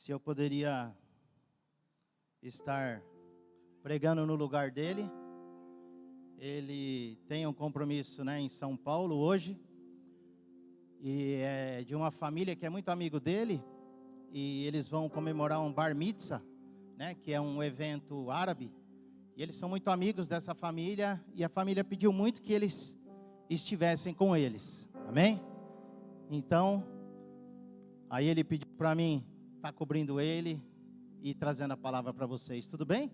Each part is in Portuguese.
se eu poderia estar pregando no lugar dele. Ele tem um compromisso, em São Paulo hoje, e é de uma família que é muito amigo dele, e eles vão comemorar um Bar Mitzvah, que é um evento árabe, e eles são muito amigos dessa família, e a família pediu muito que eles estivessem com eles, amém? Então, aí ele pediu para mim estar cobrindo ele e trazendo a palavra para vocês, tudo bem?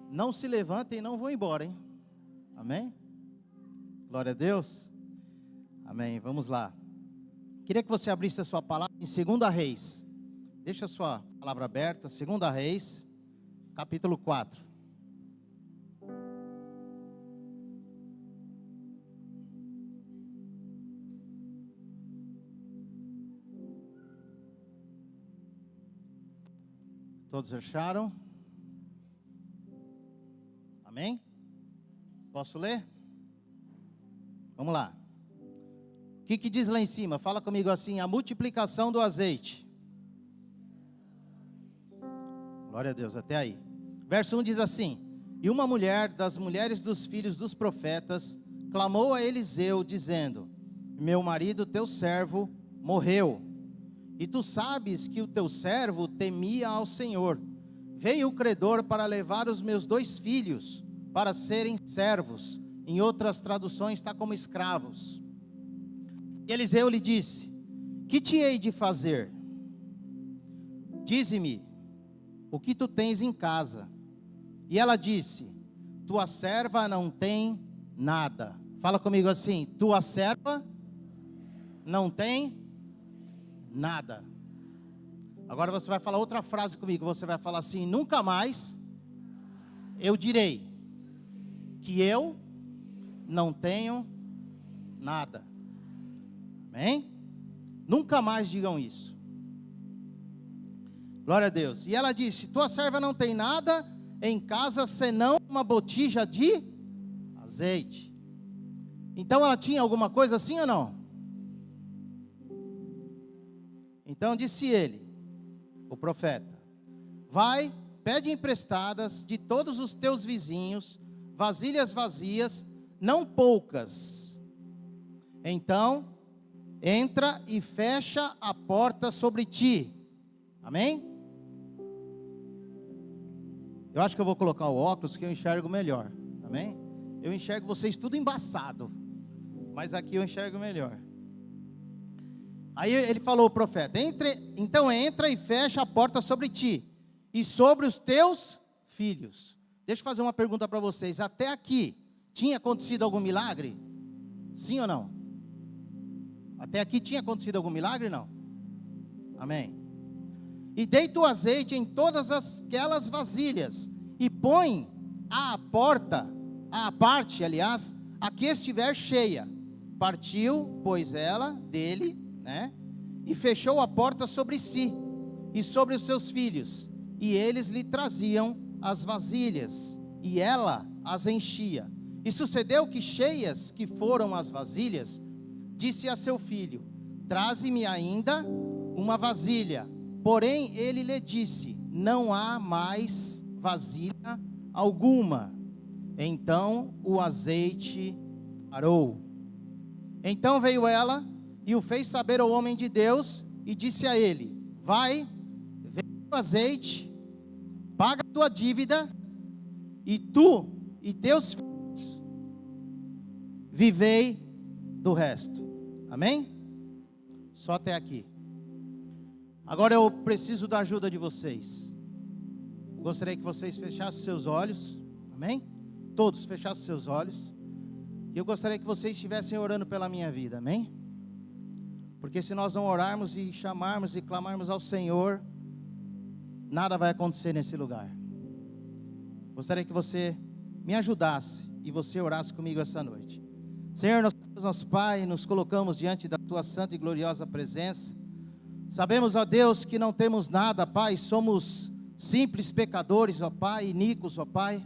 Não se levantem e não vão embora, hein? Amém? Glória a Deus. Amém, vamos lá. Queria que você abrisse a sua palavra em 2 Reis. Deixa a sua palavra aberta, 2 Reis, capítulo 4. Todos acharam? Amém? Posso ler? Vamos lá. O que diz lá em cima? Fala comigo assim: a multiplicação do azeite. Glória a Deus, até aí. Verso 1 diz assim: e uma mulher das mulheres dos filhos dos profetas clamou a Eliseu, dizendo: meu marido, teu servo, morreu. E tu sabes que o teu servo temia ao Senhor. Veio o credor para levar os meus 2 filhos para serem servos. Em outras traduções está como escravos. E Eliseu lhe disse: que te hei de fazer? Dize-me o que tu tens em casa. E ela disse: tua serva não tem nada. Fala comigo assim: tua serva não tem nada. Agora você vai falar outra frase comigo. Você vai falar assim: nunca mais eu direi que eu não tenho nada. Amém? Nunca mais digam isso. Glória a Deus. E ela disse: tua serva não tem nada em casa senão uma botija de azeite. Então ela tinha alguma coisa assim ou não? Então disse ele, o profeta: vai, pede emprestadas de todos os teus vizinhos vasilhas vazias, não poucas. Então entra e fecha a porta sobre ti. Amém? Eu acho que eu vou colocar o óculos que eu enxergo melhor. Amém? Eu enxergo vocês tudo embaçado, mas aqui eu enxergo melhor. Aí ele falou, o profeta: então entra e fecha a porta sobre ti e sobre os teus filhos. Deixa eu fazer uma pergunta para vocês. Até aqui, tinha acontecido algum milagre? Sim ou não? Até aqui tinha acontecido algum milagre? Não? Amém. E deita o azeite em todas aquelas vasilhas e põe a parte, a que estiver cheia. Partiu, pois ela, dele, e fechou a porta sobre si e sobre os seus filhos, e eles lhe traziam as vasilhas, e ela as enchia. E sucedeu que, cheias que foram as vasilhas, disse a seu filho: traze-me ainda uma vasilha. Porém ele lhe disse: não há mais vasilha alguma. Então o azeite parou. Então veio ela e o fez saber ao homem de Deus, e disse a ele: vai, vende o azeite, paga a tua dívida, e tu e teus filhos vivei do resto. Amém? Só até aqui. Agora eu preciso da ajuda de vocês. Eu gostaria que vocês fechassem seus olhos. Amém? Todos fechassem seus olhos. E eu gostaria que vocês estivessem orando pela minha vida. Amém? Porque se nós não orarmos e chamarmos e clamarmos ao Senhor, nada vai acontecer nesse lugar. Gostaria que você me ajudasse e você orasse comigo essa noite. Senhor, nosso Pai, nos colocamos diante da Tua santa e gloriosa presença. Sabemos, ó Deus, que não temos nada, Pai, somos simples pecadores, ó Pai, iníquos, ó Pai,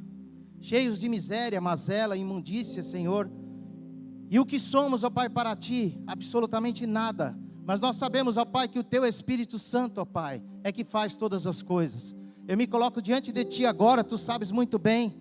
cheios de miséria, mazela, imundícia, Senhor. E o que somos, ó Pai, para Ti? Absolutamente nada. Mas nós sabemos, ó Pai, que o Teu Espírito Santo, ó Pai, é que faz todas as coisas. Eu me coloco diante de Ti agora, Tu sabes muito bem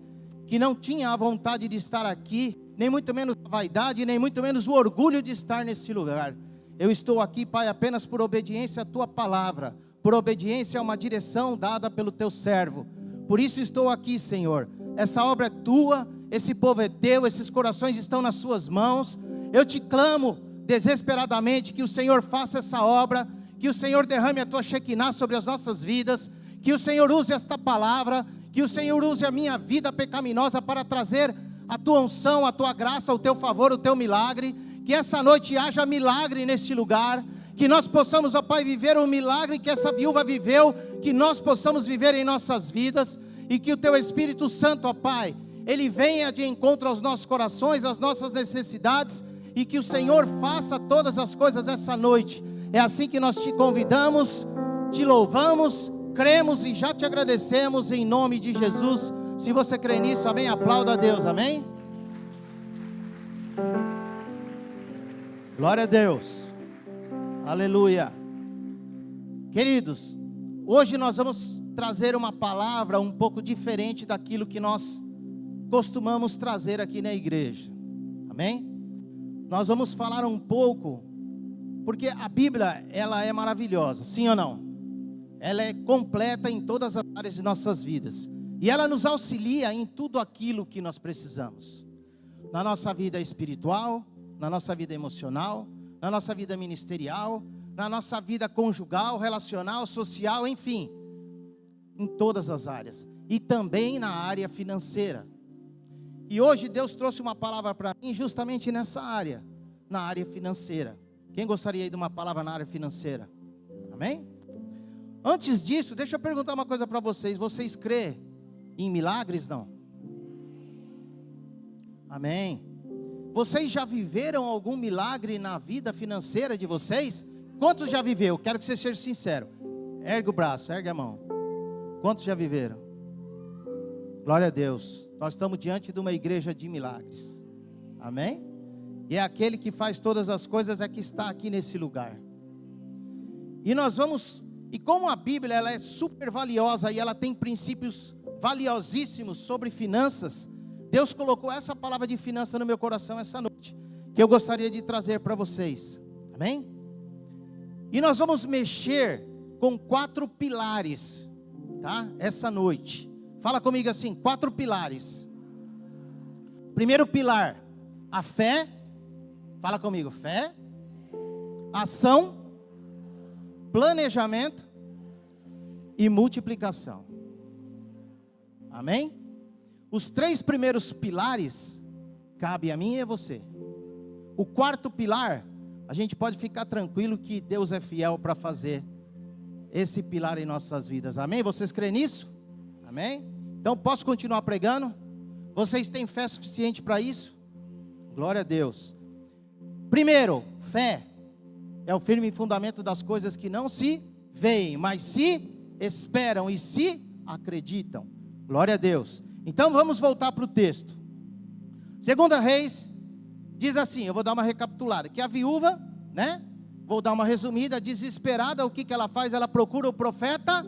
que não tinha a vontade de estar aqui, nem muito menos a vaidade, nem muito menos o orgulho de estar nesse lugar. Eu estou aqui, Pai, apenas por obediência à Tua palavra, por obediência a uma direção dada pelo Teu servo. Por isso estou aqui, Senhor. Essa obra é Tua, esse povo é Teu, esses corações estão nas Suas mãos. Eu Te clamo desesperadamente que o Senhor faça essa obra, que o Senhor derrame a Tua Shekinah sobre as nossas vidas, que o Senhor use esta palavra, que o Senhor use a minha vida pecaminosa para trazer a Tua unção, a Tua graça, o Teu favor, o Teu milagre. Que essa noite haja milagre neste lugar, que nós possamos, ó Pai, viver o milagre que essa viúva viveu, que nós possamos viver em nossas vidas, e que o Teu Espírito Santo, ó Pai, Ele venha de encontro aos nossos corações, às nossas necessidades, e que o Senhor faça todas as coisas essa noite. É assim que nós Te convidamos, Te louvamos, cremos e já Te agradecemos em nome de Jesus. Se você crê nisso, amém, aplauda a Deus, amém? Glória a Deus, aleluia. Queridos, hoje nós vamos trazer uma palavra um pouco diferente daquilo que nós costumamos trazer aqui na igreja, amém? Nós vamos falar um pouco, porque a Bíblia, ela é maravilhosa, sim ou não? Ela é completa em todas as áreas de nossas vidas, e ela nos auxilia em tudo aquilo que nós precisamos, na nossa vida espiritual, na nossa vida emocional, na nossa vida ministerial, na nossa vida conjugal, relacional, social, enfim, em todas as áreas, e também na área financeira. E hoje Deus trouxe uma palavra para mim justamente nessa área, na área financeira. Quem gostaria de uma palavra na área financeira? Amém? Antes disso, deixa eu perguntar uma coisa para vocês. Vocês crêem em milagres, não? Amém? Vocês já viveram algum milagre na vida financeira de vocês? Quantos já viveu? Quero que você seja sincero. Ergue o braço, ergue a mão. Quantos já viveram? Glória a Deus. Nós estamos diante de uma igreja de milagres. Amém? E é aquele que faz todas as coisas é que está aqui nesse lugar. E nós vamos... E como a Bíblia ela é super valiosa e ela tem princípios valiosíssimos sobre finanças, Deus colocou essa palavra de finança no meu coração essa noite, que eu gostaria de trazer para vocês, amém? E nós vamos mexer com 4 pilares, tá? Essa noite, fala comigo assim, 4 pilares. Primeiro pilar, a fé, fala comigo, fé, ação, planejamento e multiplicação, amém? Os 3 primeiros pilares, cabe a mim e a você. O 4º pilar, a gente pode ficar tranquilo que Deus é fiel para fazer esse pilar em nossas vidas. Amém? Vocês creem nisso? Amém? Então posso continuar pregando? Vocês têm fé suficiente para isso? Glória a Deus. Primeiro, fé é o firme fundamento das coisas que não se veem, mas se esperam e se acreditam. Glória a Deus. Então vamos voltar para o texto. 2 Reis diz assim, eu vou dar uma recapitulada, que a viúva, né? Vou dar uma resumida, desesperada, o que ela faz? Ela procura o profeta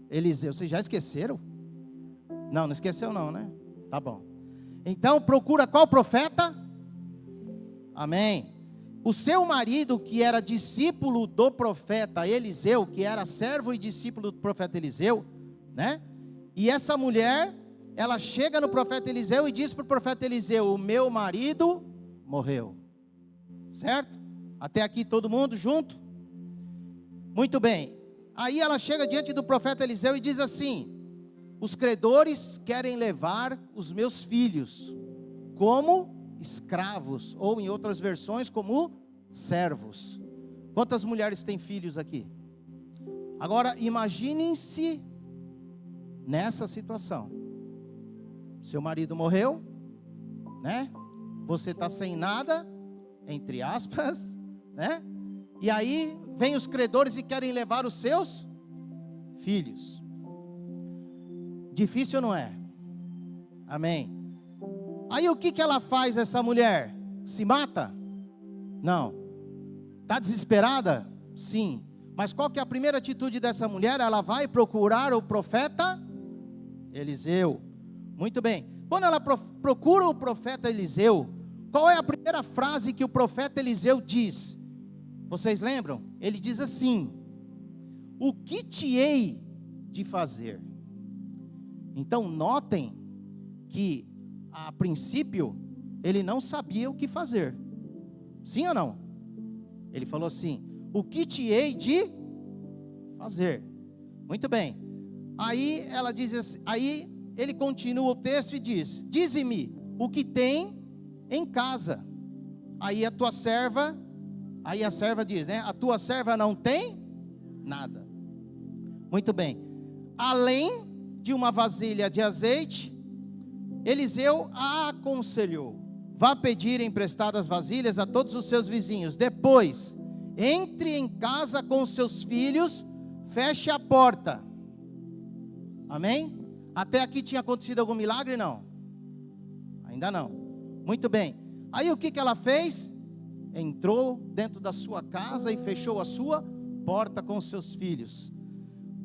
Eliseu. Vocês já esqueceram? Não esqueceu não, né? Tá bom. Então procura qual profeta? Amém. O seu marido, que era discípulo do profeta Eliseu, que era servo e discípulo do profeta Eliseu, né? E essa mulher, ela chega no profeta Eliseu e diz para o profeta Eliseu, o meu marido morreu. Certo? Até aqui todo mundo junto? Muito bem. Aí ela chega diante do profeta Eliseu e diz assim, os credores querem levar os meus filhos como escravos, ou em outras versões como servos. Quantas mulheres têm filhos aqui? Agora imaginem-se nessa situação. Seu marido morreu, né? Você está sem nada, entre aspas, né? E aí vem os credores e querem levar os seus filhos. Difícil não é? Amém. Aí o que ela faz, essa mulher? Se mata? Não. Está desesperada? Sim. Mas qual que é a primeira atitude dessa mulher? Ela vai procurar o profeta Eliseu. Muito bem. Quando ela procura o profeta Eliseu, qual é a primeira frase que o profeta Eliseu diz? Vocês lembram? Ele diz assim: o que te hei de fazer? Então notem que a princípio ele não sabia o que fazer. Sim ou não? Ele falou assim: o que te hei de fazer? Muito bem. Aí ela diz assim, aí ele continua o texto e diz: dize-me o que tem em casa. Aí a serva diz, né? A tua serva não tem nada. Muito bem. Além de uma vasilha de azeite, Eliseu a aconselhou: vá pedir emprestadas vasilhas a todos os seus vizinhos. Depois, entre em casa com os seus filhos, feche a porta. Amém? Até aqui tinha acontecido algum milagre? Não. Ainda não. Muito bem. Aí o que ela fez? Entrou dentro da sua casa e fechou a sua porta com os seus filhos.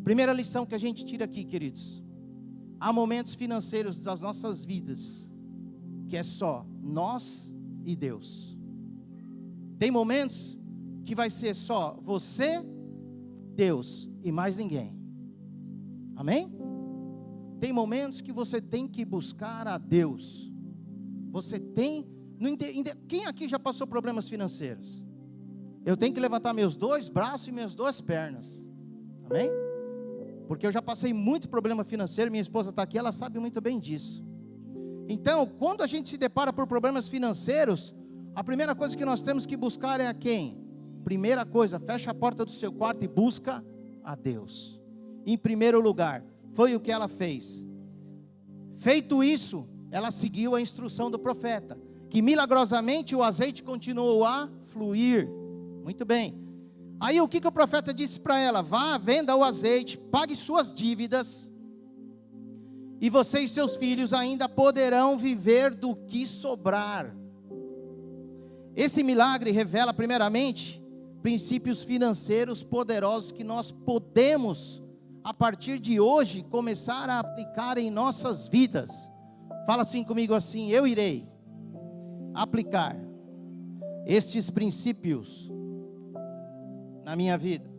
Primeira lição que a gente tira aqui, queridos: há momentos financeiros das nossas vidas que é só nós e Deus. Tem momentos que vai ser só você, Deus e mais ninguém. Amém? Tem momentos que você tem que buscar a Deus. Você tem... Quem aqui já passou problemas financeiros? Eu tenho que levantar meus 2 braços e minhas 2 pernas. Amém? Porque eu já passei muito problema financeiro. Minha esposa está aqui, ela sabe muito bem disso. Então, quando a gente se depara por problemas financeiros, a primeira coisa que nós temos que buscar é a quem? Primeira coisa, fecha a porta do seu quarto e busca a Deus. Em primeiro lugar, foi o que ela fez. Feito isso, ela seguiu a instrução do profeta, que milagrosamente o azeite continuou a fluir. Muito bem. Aí o que o profeta disse para ela? Vá, venda o azeite, pague suas dívidas, e você e seus filhos ainda poderão viver do que sobrar. Esse milagre revela primeiramente princípios financeiros poderosos que nós podemos, a partir de hoje, começar a aplicar em nossas vidas. Fala assim comigo assim: eu irei aplicar estes princípios na minha vida.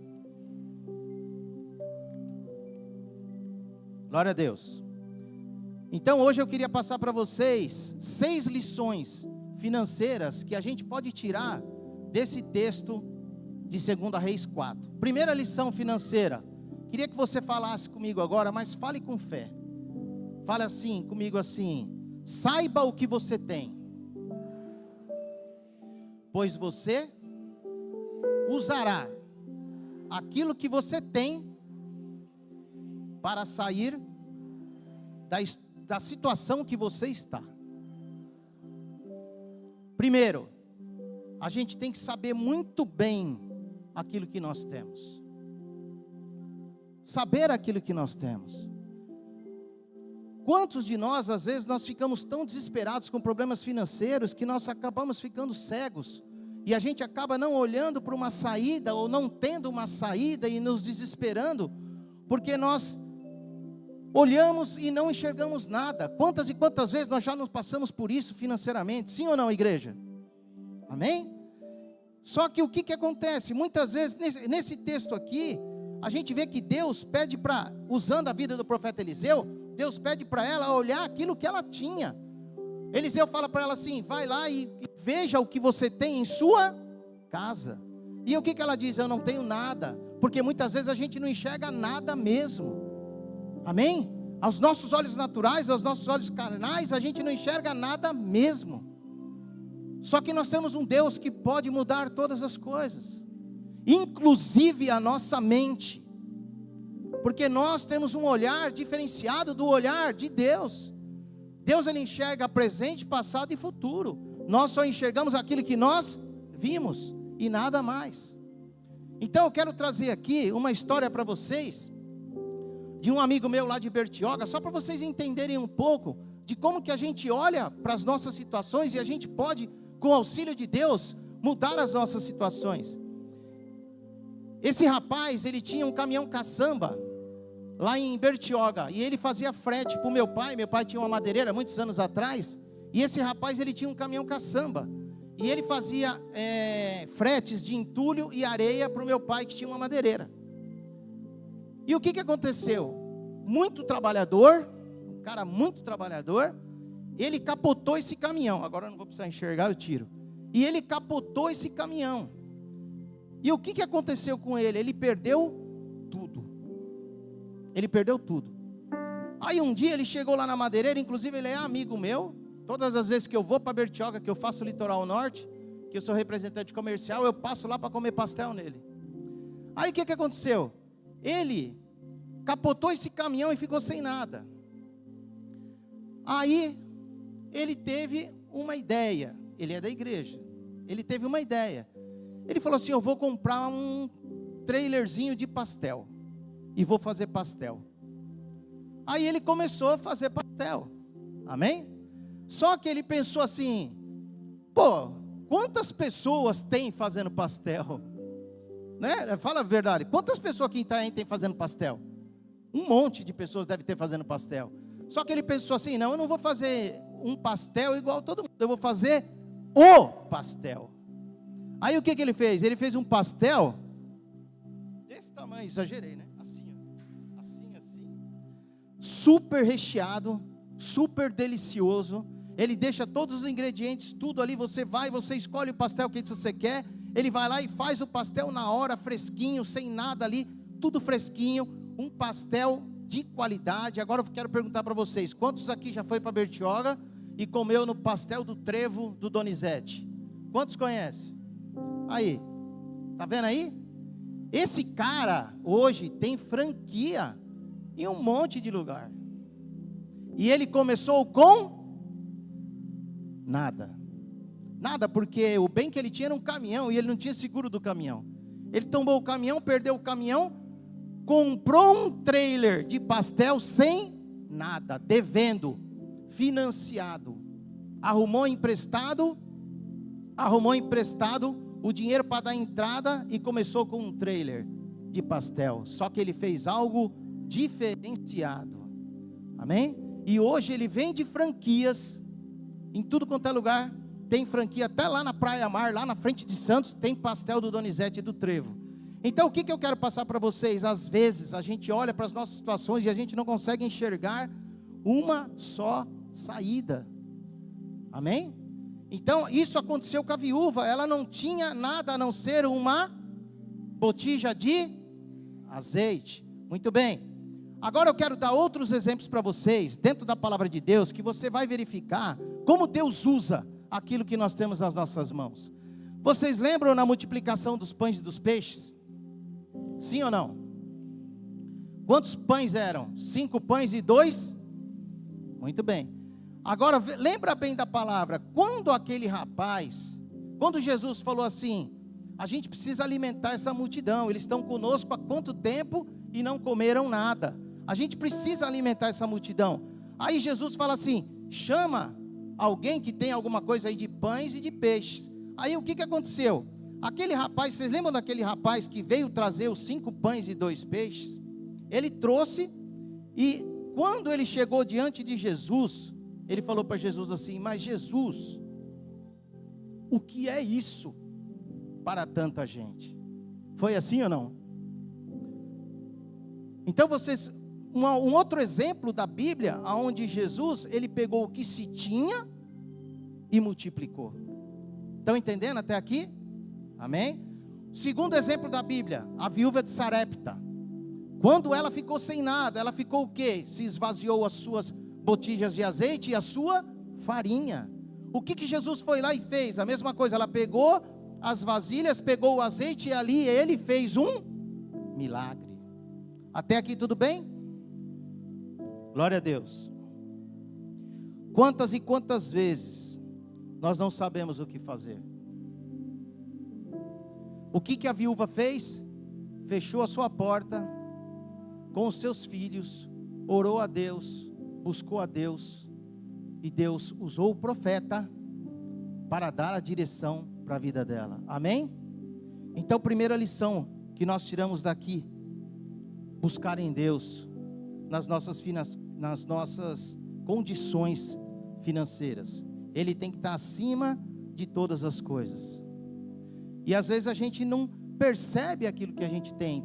Glória a Deus. Então hoje eu queria passar para vocês 6 lições financeiras que a gente pode tirar desse texto de 2 Reis 4. Primeira lição financeira. Queria que você falasse comigo agora, mas fale com fé. Fale assim comigo assim: saiba o que você tem, pois você usará aquilo que você tem para sair da situação que você está. Primeiro, a gente tem que saber muito bem aquilo que nós temos. Saber aquilo que nós temos. Quantos de nós, às vezes, nós ficamos tão desesperados com problemas financeiros que nós acabamos ficando cegos. E a gente acaba não olhando para uma saída, ou não tendo uma saída e nos desesperando, porque nós olhamos e não enxergamos nada. Quantas e quantas vezes nós já nos passamos por isso financeiramente? Sim ou não, igreja? Amém? Só que o que acontece? Muitas vezes, nesse texto aqui, a gente vê que Deus pede para, usando a vida do profeta Eliseu, Deus pede para ela olhar aquilo que ela tinha. Eliseu fala para ela assim: vai lá e veja o que você tem em sua casa. E o que ela diz? Eu não tenho nada. Porque muitas vezes a gente não enxerga nada mesmo. Amém? Aos nossos olhos naturais, aos nossos olhos carnais, a gente não enxerga nada mesmo. Só que nós temos um Deus que pode mudar todas as coisas, inclusive a nossa mente, porque nós temos um olhar diferenciado do olhar de Deus. Deus, ele enxerga presente, passado e futuro. Nós só enxergamos aquilo que nós vimos e nada mais. Então eu quero trazer aqui uma história para vocês, de um amigo meu lá de Bertioga, só para vocês entenderem um pouco de como que a gente olha para as nossas situações e a gente pode, com o auxílio de Deus, mudar as nossas situações. Esse rapaz, ele tinha um caminhão caçamba lá em Bertioga, e ele fazia frete para o meu pai tinha uma madeireira muitos anos atrás, e esse rapaz, ele tinha um caminhão caçamba, e ele fazia fretes de entulho e areia para o meu pai, que tinha uma madeireira. E o que aconteceu? Muito trabalhador, um cara muito trabalhador, ele capotou esse caminhão. Agora eu não vou precisar enxergar, eu tiro. E ele capotou esse caminhão. E o que aconteceu com ele? Ele perdeu tudo. Ele perdeu tudo. Aí um dia ele chegou lá na madeireira, inclusive ele é amigo meu. Todas as vezes que eu vou para Bertioga, que eu faço o litoral norte, que eu sou representante comercial, eu passo lá para comer pastel nele. Aí o que aconteceu? Ele capotou esse caminhão e ficou sem nada. Aí ele teve uma ideia. Ele é da igreja. Ele teve uma ideia. Ele falou assim: eu vou comprar um trailerzinho de pastel e vou fazer pastel. Aí ele começou a fazer pastel. Amém? Só que ele pensou assim: pô, quantas pessoas tem fazendo pastel? Né? Fala a verdade. Quantas pessoas aqui tem fazendo pastel? Um monte de pessoas deve ter fazendo pastel. Só que ele pensou assim: não, eu não vou fazer um pastel igual todo mundo, eu vou fazer o pastel. Aí o que ele fez? Ele fez um pastel desse tamanho, exagerei, né? Assim. Super recheado, super delicioso. Ele deixa todos os ingredientes, tudo ali, você escolhe o pastel que você quer. Ele vai lá e faz o pastel na hora, fresquinho, sem nada ali, tudo fresquinho, um pastel de qualidade. Agora eu quero perguntar para vocês: quantos aqui já foi para Bertioga e comeu no pastel do Trevo do Donizete? Quantos conhecem? Aí, tá vendo aí? Esse cara hoje tem franquia em um monte de lugar. E ele começou com nada. Nada, porque o bem que ele tinha era um caminhão e ele não tinha seguro do caminhão. Ele tombou o caminhão, perdeu o caminhão, comprou um trailer de pastel sem nada, devendo, financiado. Arrumou emprestado o dinheiro para dar entrada e começou com um trailer de pastel. Só que ele fez algo diferenciado. Amém? E hoje ele vende franquias em tudo quanto é lugar. Tem franquia até lá na Praia Mar, lá na frente de Santos, tem pastel do Donizete e do Trevo. Então o que eu quero passar para vocês? Às vezes a gente olha para as nossas situações e a gente não consegue enxergar uma só saída. Amém? Então isso aconteceu com a viúva. Ela não tinha nada a não ser uma botija de azeite. Muito bem. Agora eu quero dar outros exemplos para vocês, dentro da palavra de Deus, que você vai verificar como Deus usa aquilo que nós temos nas nossas mãos. Vocês lembram na multiplicação dos pães e dos peixes? Sim ou não? Quantos pães eram? 5 pães e 2? Muito bem. Agora, lembra bem da palavra. Quando Jesus falou assim: a gente precisa alimentar essa multidão, eles estão conosco há quanto tempo e não comeram nada. A gente precisa alimentar essa multidão. Aí Jesus fala assim: chama alguém que tem alguma coisa aí de pães e de peixes. Aí o que aconteceu? Aquele rapaz, vocês lembram daquele rapaz que veio trazer os 5 pães e 2 peixes? Ele trouxe, e quando ele chegou diante de Jesus, ele falou para Jesus assim: mas Jesus, o que é isso para tanta gente? Foi assim ou não? Então vocês, um outro exemplo da Bíblia, onde Jesus, ele pegou o que se tinha e multiplicou. Estão entendendo até aqui? Amém? Segundo exemplo da Bíblia, a viúva de Sarepta. Quando ela ficou sem nada, ela ficou o quê? Se esvaziou as suas botijas de azeite e a sua farinha. O que Jesus foi lá e fez? A mesma coisa, ela pegou as vasilhas, pegou o azeite e ali ele fez um milagre. Até aqui tudo bem? Glória a Deus. Quantas e quantas vezes nós não sabemos o que fazer? O que a viúva fez? Fechou a sua porta com os seus filhos, orou a Deus, buscou a Deus, e Deus usou o profeta para dar a direção para a vida dela. Amém? Então, primeira lição que nós tiramos daqui, buscar em Deus, nas nossas condições financeiras. Ele tem que estar acima de todas as coisas. E às vezes a gente não percebe aquilo que a gente tem.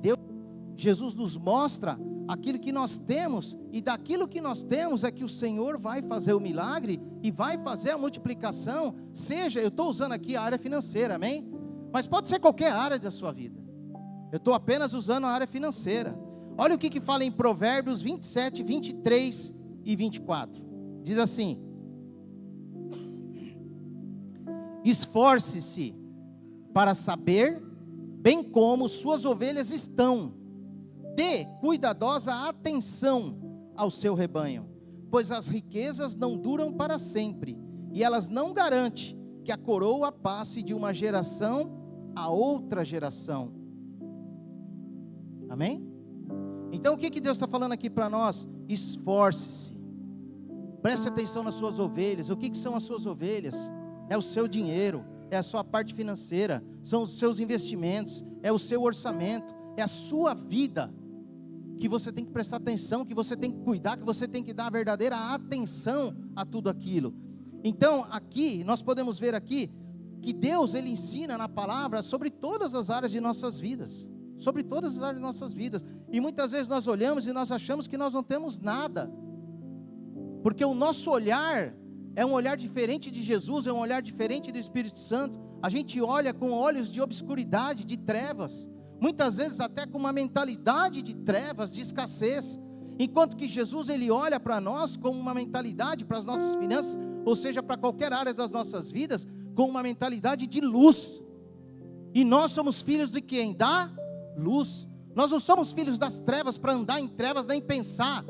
Jesus nos mostra aquilo que nós temos, e daquilo que nós temos é que o Senhor vai fazer o milagre e vai fazer a multiplicação. Seja, eu estou usando aqui a área financeira, amém? Mas pode ser qualquer área da sua vida. Eu estou apenas usando a área financeira. Olha o que fala em Provérbios 27, 23 e 24. Diz assim: esforce-se para saber bem como suas ovelhas estão. Dê cuidadosa atenção ao seu rebanho, pois as riquezas não duram para sempre, e elas não garantem que a coroa passe de uma geração a outra geração. Amém? Então o que Deus está falando aqui para nós? Esforce-se, preste atenção nas suas ovelhas. O que são as suas ovelhas? É o seu dinheiro, é a sua parte financeira, são os seus investimentos, é o seu orçamento, é a sua vida, que você tem que prestar atenção, que você tem que cuidar, que você tem que dar a verdadeira atenção a tudo aquilo. Então aqui, nós podemos ver aqui, que Deus, Ele ensina na palavra sobre todas as áreas de nossas vidas, sobre todas as áreas de nossas vidas, e muitas vezes nós olhamos e nós achamos que nós não temos nada, porque o nosso olhar é um olhar diferente de Jesus, é um olhar diferente do Espírito Santo. A gente olha com olhos de obscuridade, de trevas, muitas vezes até com uma mentalidade de trevas, de escassez, enquanto que Jesus, Ele olha para nós com uma mentalidade, para as nossas finanças, ou seja, para qualquer área das nossas vidas, com uma mentalidade de luz. E nós somos filhos de quem? Da luz. Nós não somos filhos das trevas para andar em trevas, nem pensar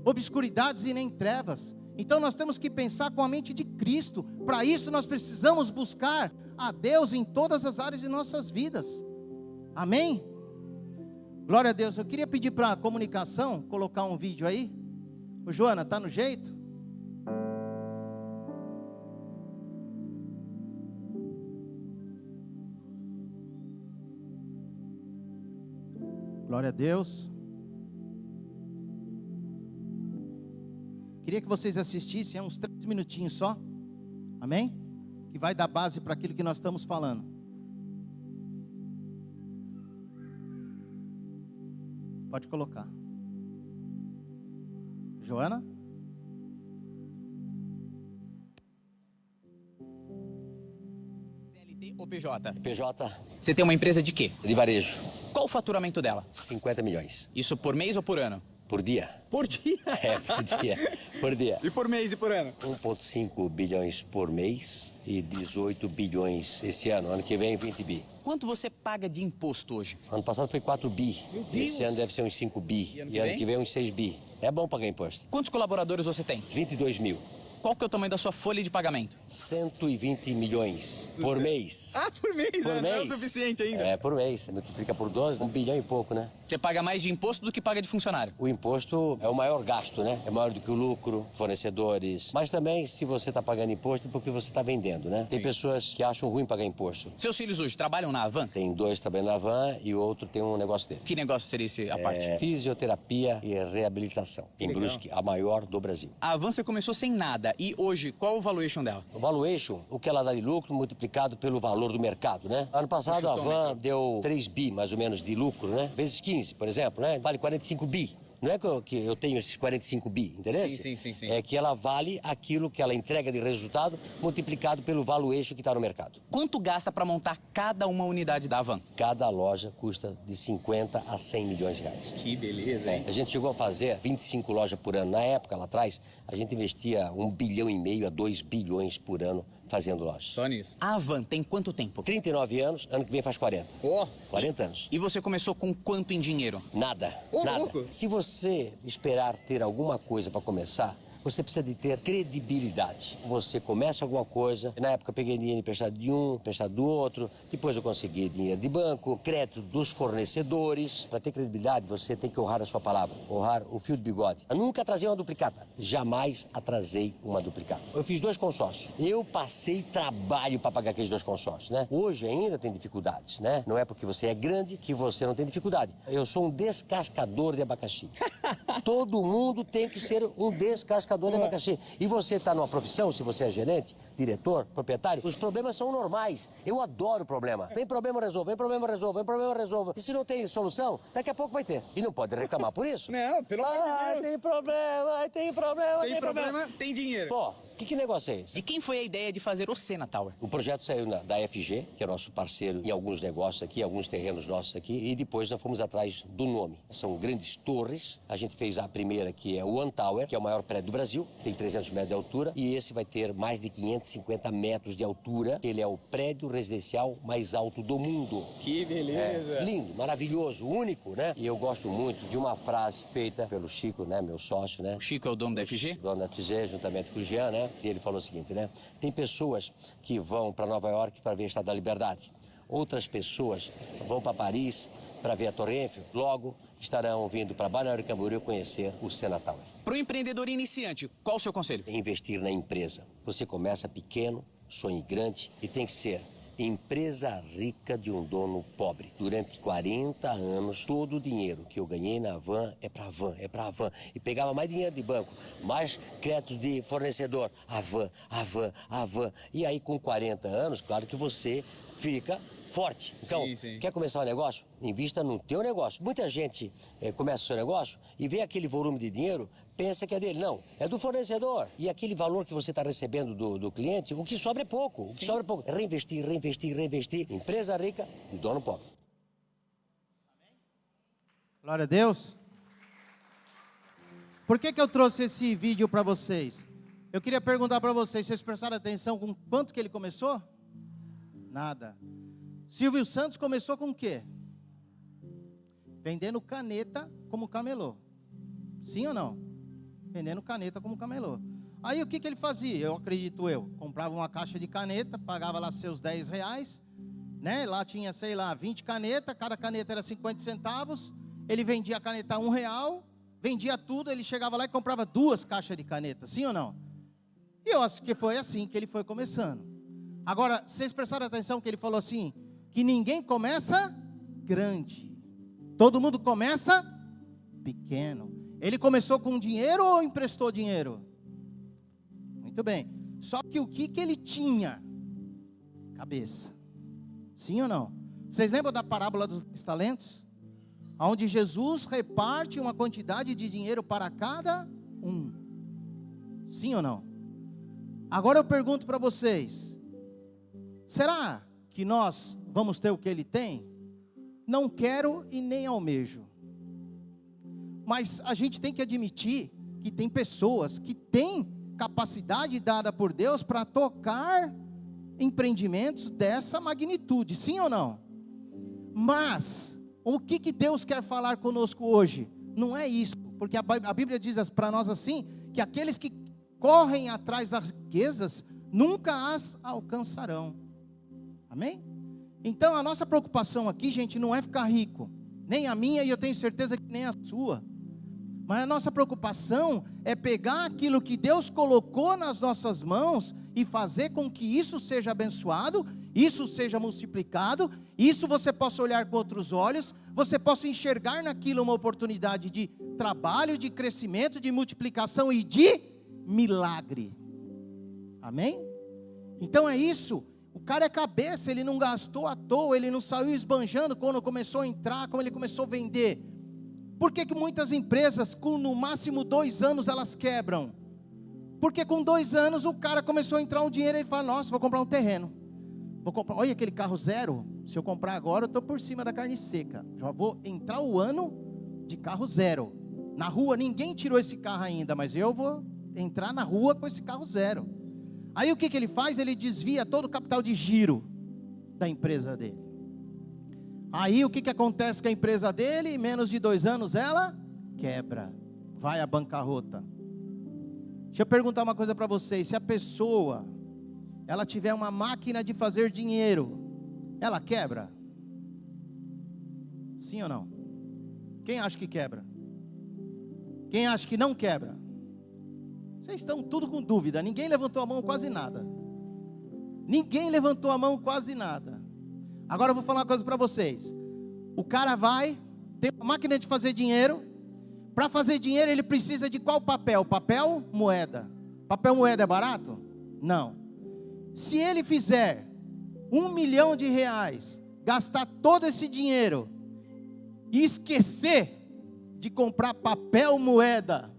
obscuridades e nem trevas. Então nós temos que pensar com a mente de Cristo. Para isso nós precisamos buscar a Deus em todas as áreas de nossas vidas. Amém? Glória a Deus. Eu queria pedir para a comunicação colocar um vídeo aí. Ô Joana, tá no jeito? Glória a Deus. Queria que vocês assistissem, uns 3 minutinhos só. Amém? Que vai dar base para aquilo que nós estamos falando. Pode colocar. Joana? CLT ou PJ? PJ Você tem uma empresa de quê? de varejo, Qual o faturamento dela? 50 milhões. Isso por mês ou por ano? Por dia? Por dia. É, por dia. Por dia. E por mês e por ano? 1,5 bilhões por mês e 18 bilhões esse ano. Ano que vem, 20 bi. Quanto você paga de imposto hoje? Ano passado foi 4 bi. Meu Deus. Esse ano deve ser uns 5 bi. E ano que vem? Uns 6 bi. É bom pagar imposto. Quantos colaboradores você tem? 22 mil. Qual que é o tamanho da sua folha de pagamento? 120 milhões por mês. Por mês, Por Não é mês. o suficiente ainda. É, por mês. Você multiplica por 12, 1 bilhão e pouco, né? Você paga mais de imposto do que paga de funcionário. O imposto é o maior gasto, né? É maior do que o lucro, fornecedores. Mas também, se você está pagando imposto, é porque você está vendendo, né? Tem pessoas que acham ruim pagar imposto. Seus filhos hoje trabalham na Avan? Tem 2 trabalhando na van e o outro tem um negócio dele. Que negócio seria esse a parte? Fisioterapia e reabilitação. Em legal. Brusque, a maior do Brasil. A Avan você começou sem nada. E hoje, qual o valuation dela? O valuation, o que ela dá de lucro multiplicado pelo valor do mercado, né? Ano passado a van deu 3 bi, mais ou menos, de lucro, né? Vezes 15, por exemplo, né? Vale 45 bi. Não é que eu tenho esses 45 bi, entendeu? Sim. É que ela vale aquilo que ela entrega de resultado multiplicado pelo valuation que está no mercado. Quanto gasta para montar cada uma unidade da Avan? Cada loja custa de 50 a 100 milhões de reais. Que beleza, hein? A gente chegou a fazer 25 lojas por ano. Na época, lá atrás, a gente investia 1,5 bilhão a 2 bilhões por ano fazendo lojas. Só nisso. A Avan tem quanto tempo? 39 anos, ano que vem faz 40. 40 anos. E você começou com quanto em dinheiro? Nada, Ô, nada. louco. Se você esperar ter alguma coisa para começar, você precisa de ter credibilidade. Você começa alguma coisa, na época eu peguei dinheiro emprestado de um, emprestado do outro, depois eu consegui dinheiro de banco, crédito dos fornecedores. Para ter credibilidade, você tem que honrar a sua palavra, honrar o fio de bigode. Eu nunca atrasei uma duplicata, jamais atrasei uma duplicata. Eu fiz 2 consórcios, eu passei trabalho para pagar aqueles 2 consórcios, né? Hoje ainda tem dificuldades, né? Não é porque você é grande que você não tem dificuldade. Eu sou um descascador de abacaxi. Todo mundo tem que ser um descascador de abacaxi. E você está numa profissão, se você é gerente, diretor, proprietário, os problemas são normais. Eu adoro problema. Vem problema, resolva, vem problema, resolva, vem problema, resolva. E se não tem solução, daqui a pouco vai ter. E não pode reclamar por isso. Não, pelo amor de Deus. Tem problema, tem problema, Tem problema, tem dinheiro. Pô, que negócio é esse? De quem foi a ideia de fazer o Sena Tower? O projeto saiu da FG, que é nosso parceiro em alguns negócios aqui, alguns terrenos nossos aqui, e depois nós fomos atrás do nome. São grandes torres. A gente fez a primeira, que é o One Tower, que é o maior prédio do Brasil, tem 300 metros de altura, e esse vai ter mais de 550 metros de altura. Ele é o prédio residencial mais alto do mundo. Que beleza. É, lindo, maravilhoso, único, né? E eu gosto muito de uma frase feita pelo Chico, né, meu sócio, né? O Chico é o dono da FG? Dono da FG, juntamente com o Jean, né? E ele falou o seguinte, né? Tem pessoas que vão para Nova York para ver a Estátua da Liberdade. Outras pessoas vão para Paris para ver a Torre Eiffel. Logo, estarão vindo para Balneário Camboriú conhecer o Sena Tower. Para o empreendedor iniciante, qual o seu conselho? Investir na empresa. Você começa pequeno, sonhe grande e tem que ser empresa rica de um dono pobre. Durante 40 anos, todo o dinheiro que eu ganhei na van é para van, é para van. E pegava mais dinheiro de banco, mais crédito de fornecedor. A van, a van, a van. E aí, com 40 anos, claro que você fica forte. Então, sim. Quer começar um negócio? Invista no teu negócio. Muita gente começa o seu negócio e vê aquele volume de dinheiro, pensa que é dele. Não, é do fornecedor. E aquele valor que você está recebendo do cliente, o que sobra é pouco. O que sobra é pouco. Reinvestir, reinvestir, reinvestir. Empresa rica e dono pobre. Glória a Deus. Por que eu trouxe esse vídeo para vocês? Eu queria perguntar para vocês prestaram atenção com quanto que ele começou? Nada. Silvio Santos começou com o quê? Vendendo caneta como camelô. Sim ou não? Vendendo caneta como camelô. Aí o que ele fazia? Eu acredito comprava uma caixa de caneta, pagava lá seus 10 reais, né? Lá tinha, sei lá, 20 canetas, cada caneta era 50 centavos, ele vendia a caneta a R$1, vendia tudo, ele chegava lá e comprava 2 caixas de caneta, sim ou não? E eu acho que foi assim que ele foi começando. Agora, vocês prestaram atenção que ele falou assim, que ninguém começa grande, todo mundo começa pequeno. Ele começou com dinheiro ou emprestou dinheiro? Muito bem, só que o que ele tinha? Cabeça, sim ou não? Vocês lembram da parábola dos 10 talentos? Onde Jesus reparte uma quantidade de dinheiro para cada um, sim ou não? Agora eu pergunto para vocês, será que nós vamos ter o que ele tem? Não quero e nem almejo. Mas a gente tem que admitir que tem pessoas que têm capacidade dada por Deus para tocar empreendimentos dessa magnitude, sim ou não? Mas o que Deus quer falar conosco hoje? Não é isso, porque a Bíblia diz para nós assim, que aqueles que correm atrás das riquezas, nunca as alcançarão. Amém? Então a nossa preocupação aqui, gente, não é ficar rico, nem a minha e eu tenho certeza que nem a sua. Mas a nossa preocupação é pegar aquilo que Deus colocou nas nossas mãos e fazer com que isso seja abençoado, isso seja multiplicado, isso você possa olhar com outros olhos, você possa enxergar naquilo uma oportunidade de trabalho, de crescimento, de multiplicação e de milagre. Amém? Então é isso. O cara é cabeça, ele não gastou à toa, ele não saiu esbanjando quando começou a entrar, como ele começou a vender. Por que muitas empresas, com no máximo 2 anos, elas quebram? Porque com 2 anos o cara começou a entrar um dinheiro e ele fala, nossa, vou comprar um terreno. Vou comprar, olha aquele carro zero, se eu comprar agora eu estou por cima da carne seca. Já vou entrar o ano de carro zero. Na rua ninguém tirou esse carro ainda, mas eu vou entrar na rua com esse carro zero. Aí o que ele faz? Ele desvia todo o capital de giro da empresa dele. Aí o que acontece com a empresa dele? Em menos de 2 anos ela quebra, vai à bancarrota. Deixa eu perguntar uma coisa para vocês. Se a pessoa, ela tiver uma máquina de fazer dinheiro, ela quebra? Sim ou não? Quem acha que quebra? Quem acha que não quebra? Vocês estão tudo com dúvida. Ninguém levantou a mão, quase nada. Ninguém levantou a mão, quase nada. Agora eu vou falar uma coisa para vocês. O cara vai, tem uma máquina de fazer dinheiro. Para fazer dinheiro ele precisa de qual papel? Papel, moeda. Papel, moeda é barato? Não. Se ele fizer R$1 milhão, gastar todo esse dinheiro e esquecer de comprar papel, moeda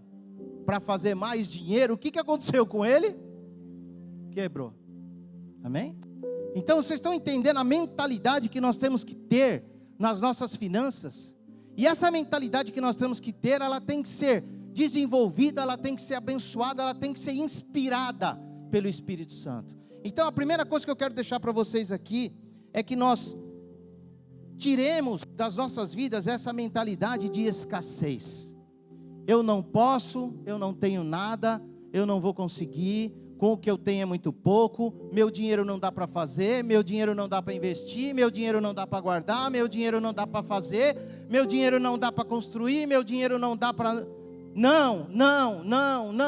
para fazer mais dinheiro, o que aconteceu com ele? Quebrou. Amém? Então vocês estão entendendo a mentalidade que nós temos que ter nas nossas finanças? E essa mentalidade que nós temos que ter, ela tem que ser desenvolvida, ela tem que ser abençoada, ela tem que ser inspirada pelo Espírito Santo. Então a primeira coisa que eu quero deixar para vocês aqui, é que nós tiremos das nossas vidas essa mentalidade de escassez. Eu não posso, eu não tenho nada, eu não vou conseguir, com o que eu tenho é muito pouco, meu dinheiro não dá para fazer, meu dinheiro não dá para investir, meu dinheiro não dá para guardar, meu dinheiro não dá para fazer, meu dinheiro não dá para construir, meu dinheiro não dá para... Não,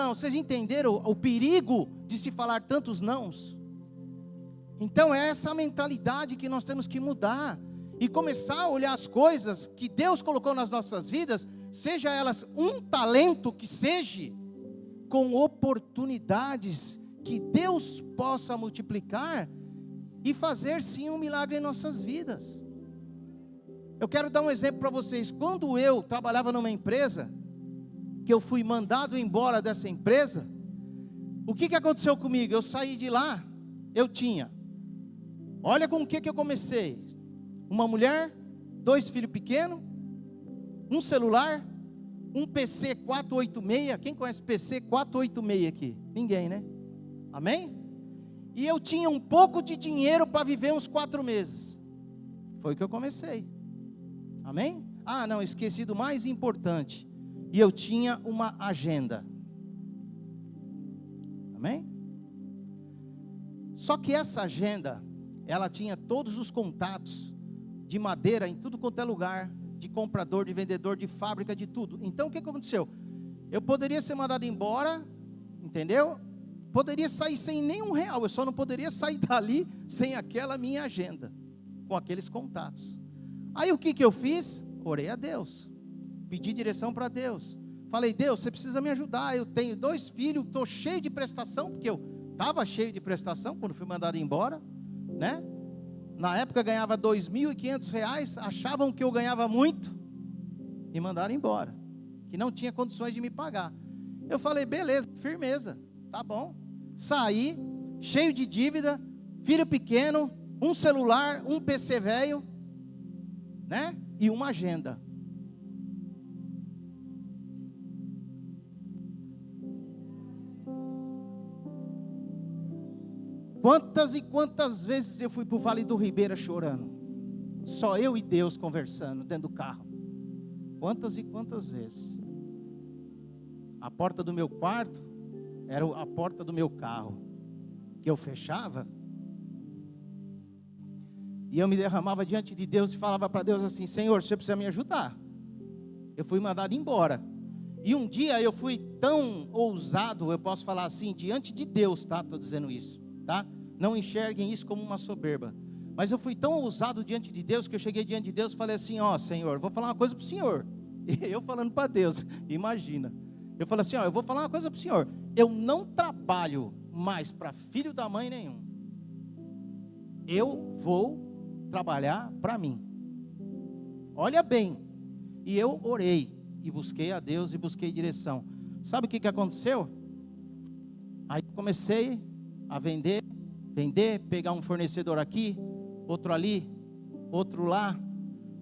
vocês entenderam o perigo de se falar tantos nãos? Então é essa mentalidade que nós temos que mudar, e começar a olhar as coisas que Deus colocou nas nossas vidas, seja elas um talento que seja, com oportunidades que Deus possa multiplicar e fazer sim um milagre em nossas vidas. Eu quero dar um exemplo para vocês. Quando eu trabalhava numa empresa, que eu fui mandado embora dessa empresa, o que aconteceu comigo? Eu saí de lá, eu tinha, olha com o que eu comecei: uma mulher, 2 filhos pequenos, um celular, um PC 486, quem conhece PC 486 aqui? Ninguém, né? Amém? E eu tinha um pouco de dinheiro para viver uns 4 meses. Foi o que eu comecei. Amém? Ah, não, esqueci do mais importante. E eu tinha uma agenda. Amém? Só que essa agenda, ela tinha todos os contatos de madeira em tudo quanto é lugar, de comprador, de vendedor, de fábrica, de tudo. Então o que aconteceu? Eu poderia ser mandado embora, entendeu? Poderia sair sem nenhum real, eu só não poderia sair dali sem aquela minha agenda, com aqueles contatos. Aí o que eu fiz? Orei a Deus, pedi direção para Deus. Falei: Deus, você precisa me ajudar, eu tenho 2 filhos, estou cheio de prestação, porque eu estava cheio de prestação quando fui mandado embora, né? Na época ganhava R$ 2.500, achavam que eu ganhava muito, e mandaram embora, que não tinha condições de me pagar. Eu falei: beleza, firmeza, tá bom. Saí, cheio de dívida, filho pequeno, um celular, um PC velho, né? E uma agenda. Quantas e quantas vezes eu fui para o Vale do Ribeira chorando, só eu e Deus conversando dentro do carro. Quantas e quantas vezes. A porta do meu quarto era a porta do meu carro, que eu fechava, e eu me derramava diante de Deus e falava para Deus assim: Senhor, você precisa me ajudar. Eu fui mandado embora. E um dia eu fui tão ousado, eu posso falar assim, diante de Deus, tá? Estou dizendo isso, tá? Não enxerguem isso como uma soberba. Mas eu fui tão ousado diante de Deus, que eu cheguei diante de Deus e falei assim: ó, Senhor, vou falar uma coisa para o Senhor. Eu falando para Deus, imagina. Eu falei assim: ó, eu vou falar uma coisa para o Senhor. Eu não trabalho mais para filho da mãe nenhum. Eu vou trabalhar para mim. Olha bem. E eu orei, e busquei a Deus, e busquei direção. Sabe o que aconteceu? Aí comecei a vender, pegar um fornecedor aqui, outro ali, outro lá.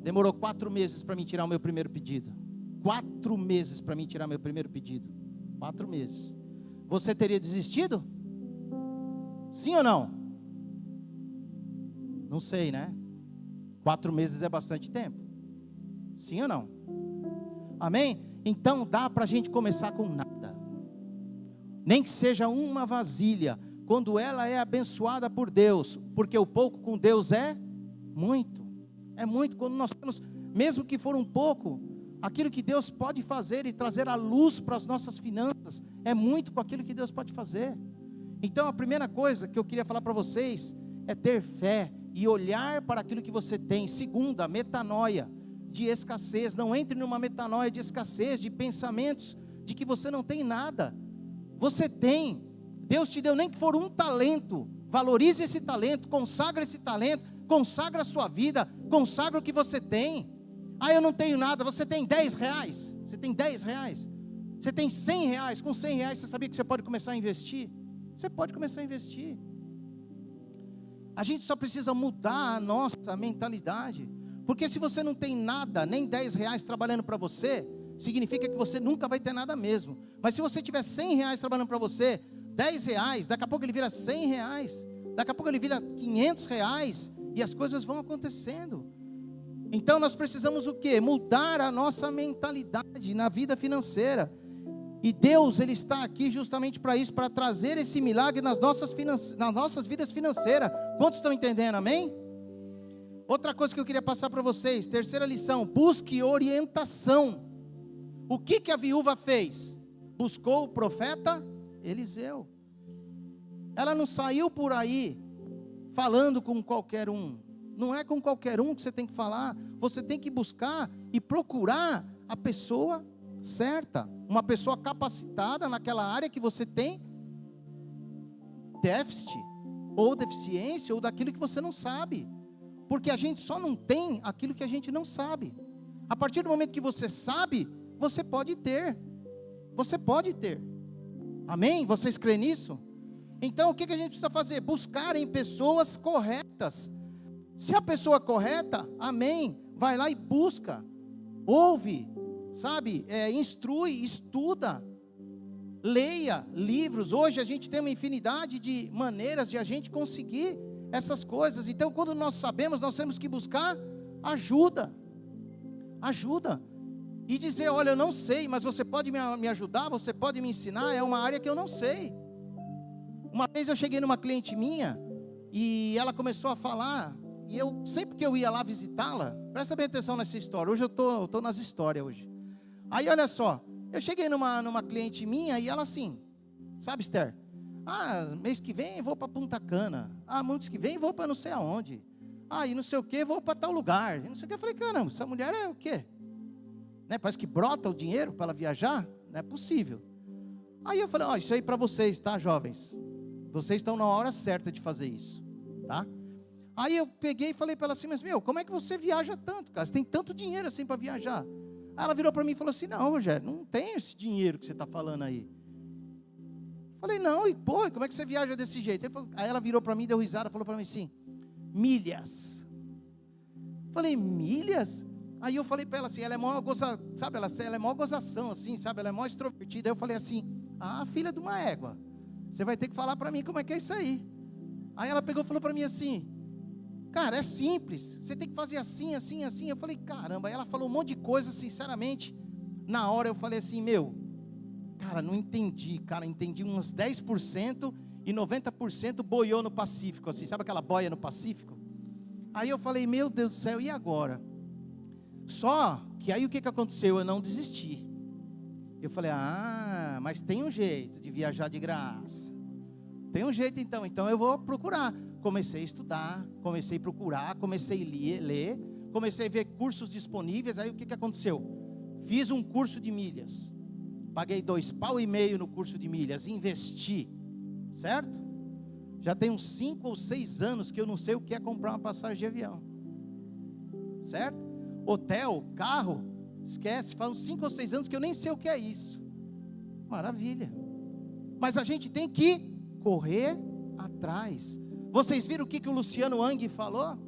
Demorou 4 meses para mim tirar o meu primeiro pedido. 4 meses para mim tirar meu primeiro pedido. 4 meses. Você teria desistido? Sim ou não? Não sei, né? 4 meses é bastante tempo. Sim ou não? Amém? Então dá para a gente começar com nada. nem que seja uma vasilha, quando ela é abençoada por Deus, porque o pouco com Deus é muito, quando nós temos, mesmo que for um pouco, aquilo que Deus pode fazer e trazer a luz para as nossas finanças, é muito com aquilo que Deus pode fazer. Então a primeira coisa que eu queria falar para vocês, é ter fé, e olhar para aquilo que você tem. Segunda, metanoia, de escassez, não entre numa metanoia de escassez, de pensamentos, de que você não tem nada, você tem, Deus te deu nem que for um talento, valorize esse talento, consagra esse talento, consagra a sua vida, consagra o que você tem. Eu não tenho nada, você tem 10 reais, você tem 10 reais, você tem 100 reais, com 100 reais você sabia que você pode começar a investir? Você pode começar a investir. A gente só precisa mudar a nossa mentalidade, porque se você não tem nada, nem 10 reais trabalhando para você, significa que você nunca vai ter nada mesmo. Mas se você tiver 100 reais trabalhando para você, 10 reais, daqui a pouco ele vira 100 reais, daqui a pouco ele vira 500 reais, e as coisas vão acontecendo. Então nós precisamos o quê? Mudar a nossa mentalidade na vida financeira. E Deus, Ele está aqui justamente para isso, para trazer esse milagre nas nossas vidas financeiras. Quantos estão entendendo, amém? Outra coisa que eu queria passar para vocês, terceira lição, busque orientação. O que a viúva fez? Buscou o profeta Eliseu. Ela não saiu por aí falando com qualquer um. Não é com qualquer um que você tem que falar. Você tem que buscar e procurar a pessoa certa, uma pessoa capacitada naquela área que você tem déficit, ou deficiência, ou daquilo que você não sabe, porque a gente só não tem aquilo que a gente não sabe. A partir do momento que você sabe, você pode ter, amém? Vocês creem nisso? Então o que a gente precisa fazer? Buscar em pessoas corretas. Se a pessoa correta, amém, vai lá e busca, ouve, sabe, instrui, estuda, leia livros. Hoje a gente tem uma infinidade de maneiras de a gente conseguir essas coisas. Então quando nós sabemos, nós temos que buscar ajuda, e dizer, olha, eu não sei, mas você pode me ajudar, você pode me ensinar, é uma área que eu não sei. Uma vez eu cheguei numa cliente minha, e ela começou a falar, e eu, sempre que eu ia lá visitá-la, presta bem atenção nessa história, hoje eu estou nas histórias hoje. Aí olha só, eu cheguei numa cliente minha, e ela assim, sabe, Esther, mês que vem eu vou para Punta Cana, mês que vem eu vou para não sei aonde, e não sei o que, vou para tal lugar, e não sei o que. Eu falei, caramba, essa mulher é o quê? Né, parece que brota o dinheiro para ela viajar, não é possível. Aí eu falei, isso aí para vocês, tá, jovens? Vocês estão na hora certa de fazer isso, tá? Aí eu peguei e falei para ela assim, mas como é que você viaja tanto, cara? Você tem tanto dinheiro assim para viajar? Aí ela virou para mim e falou assim, não, Rogério, não tem esse dinheiro que você está falando aí. Falei, não, e como é que você viaja desse jeito? Aí ela virou para mim, deu risada, falou para mim assim, milhas. Falei, milhas? Aí eu falei para ela assim, ela é mó sabe, ela é mó gozação assim, sabe, ela é mó extrovertida. Aí eu falei assim, filha de uma égua, você vai ter que falar para mim como é que é isso aí. Aí ela pegou e falou para mim assim, cara, é simples, você tem que fazer assim, assim, assim. Eu falei, caramba. Aí ela falou um monte de coisa, sinceramente, na hora eu falei assim, cara, não entendi, cara, entendi uns 10% e 90% boiou no Pacífico, assim, sabe aquela boia no Pacífico? Aí eu falei, meu Deus do céu, e agora? Só que aí o que aconteceu? Eu não desisti. Eu falei, mas tem um jeito de viajar de graça. Tem um jeito então eu vou procurar. Comecei a estudar, comecei a procurar, comecei a ler, comecei a ver cursos disponíveis. Aí o que aconteceu? Fiz um curso de milhas, paguei R$2,5 pau no curso de milhas, investi, certo? Já tem uns 5 ou 6 anos que eu não sei o que é comprar uma passagem de avião, certo? Hotel, carro, esquece, faz uns 5 ou 6 anos que eu nem sei o que é isso. Maravilha. Mas a gente tem que correr atrás. Vocês viram o que o Luciano Hang falou?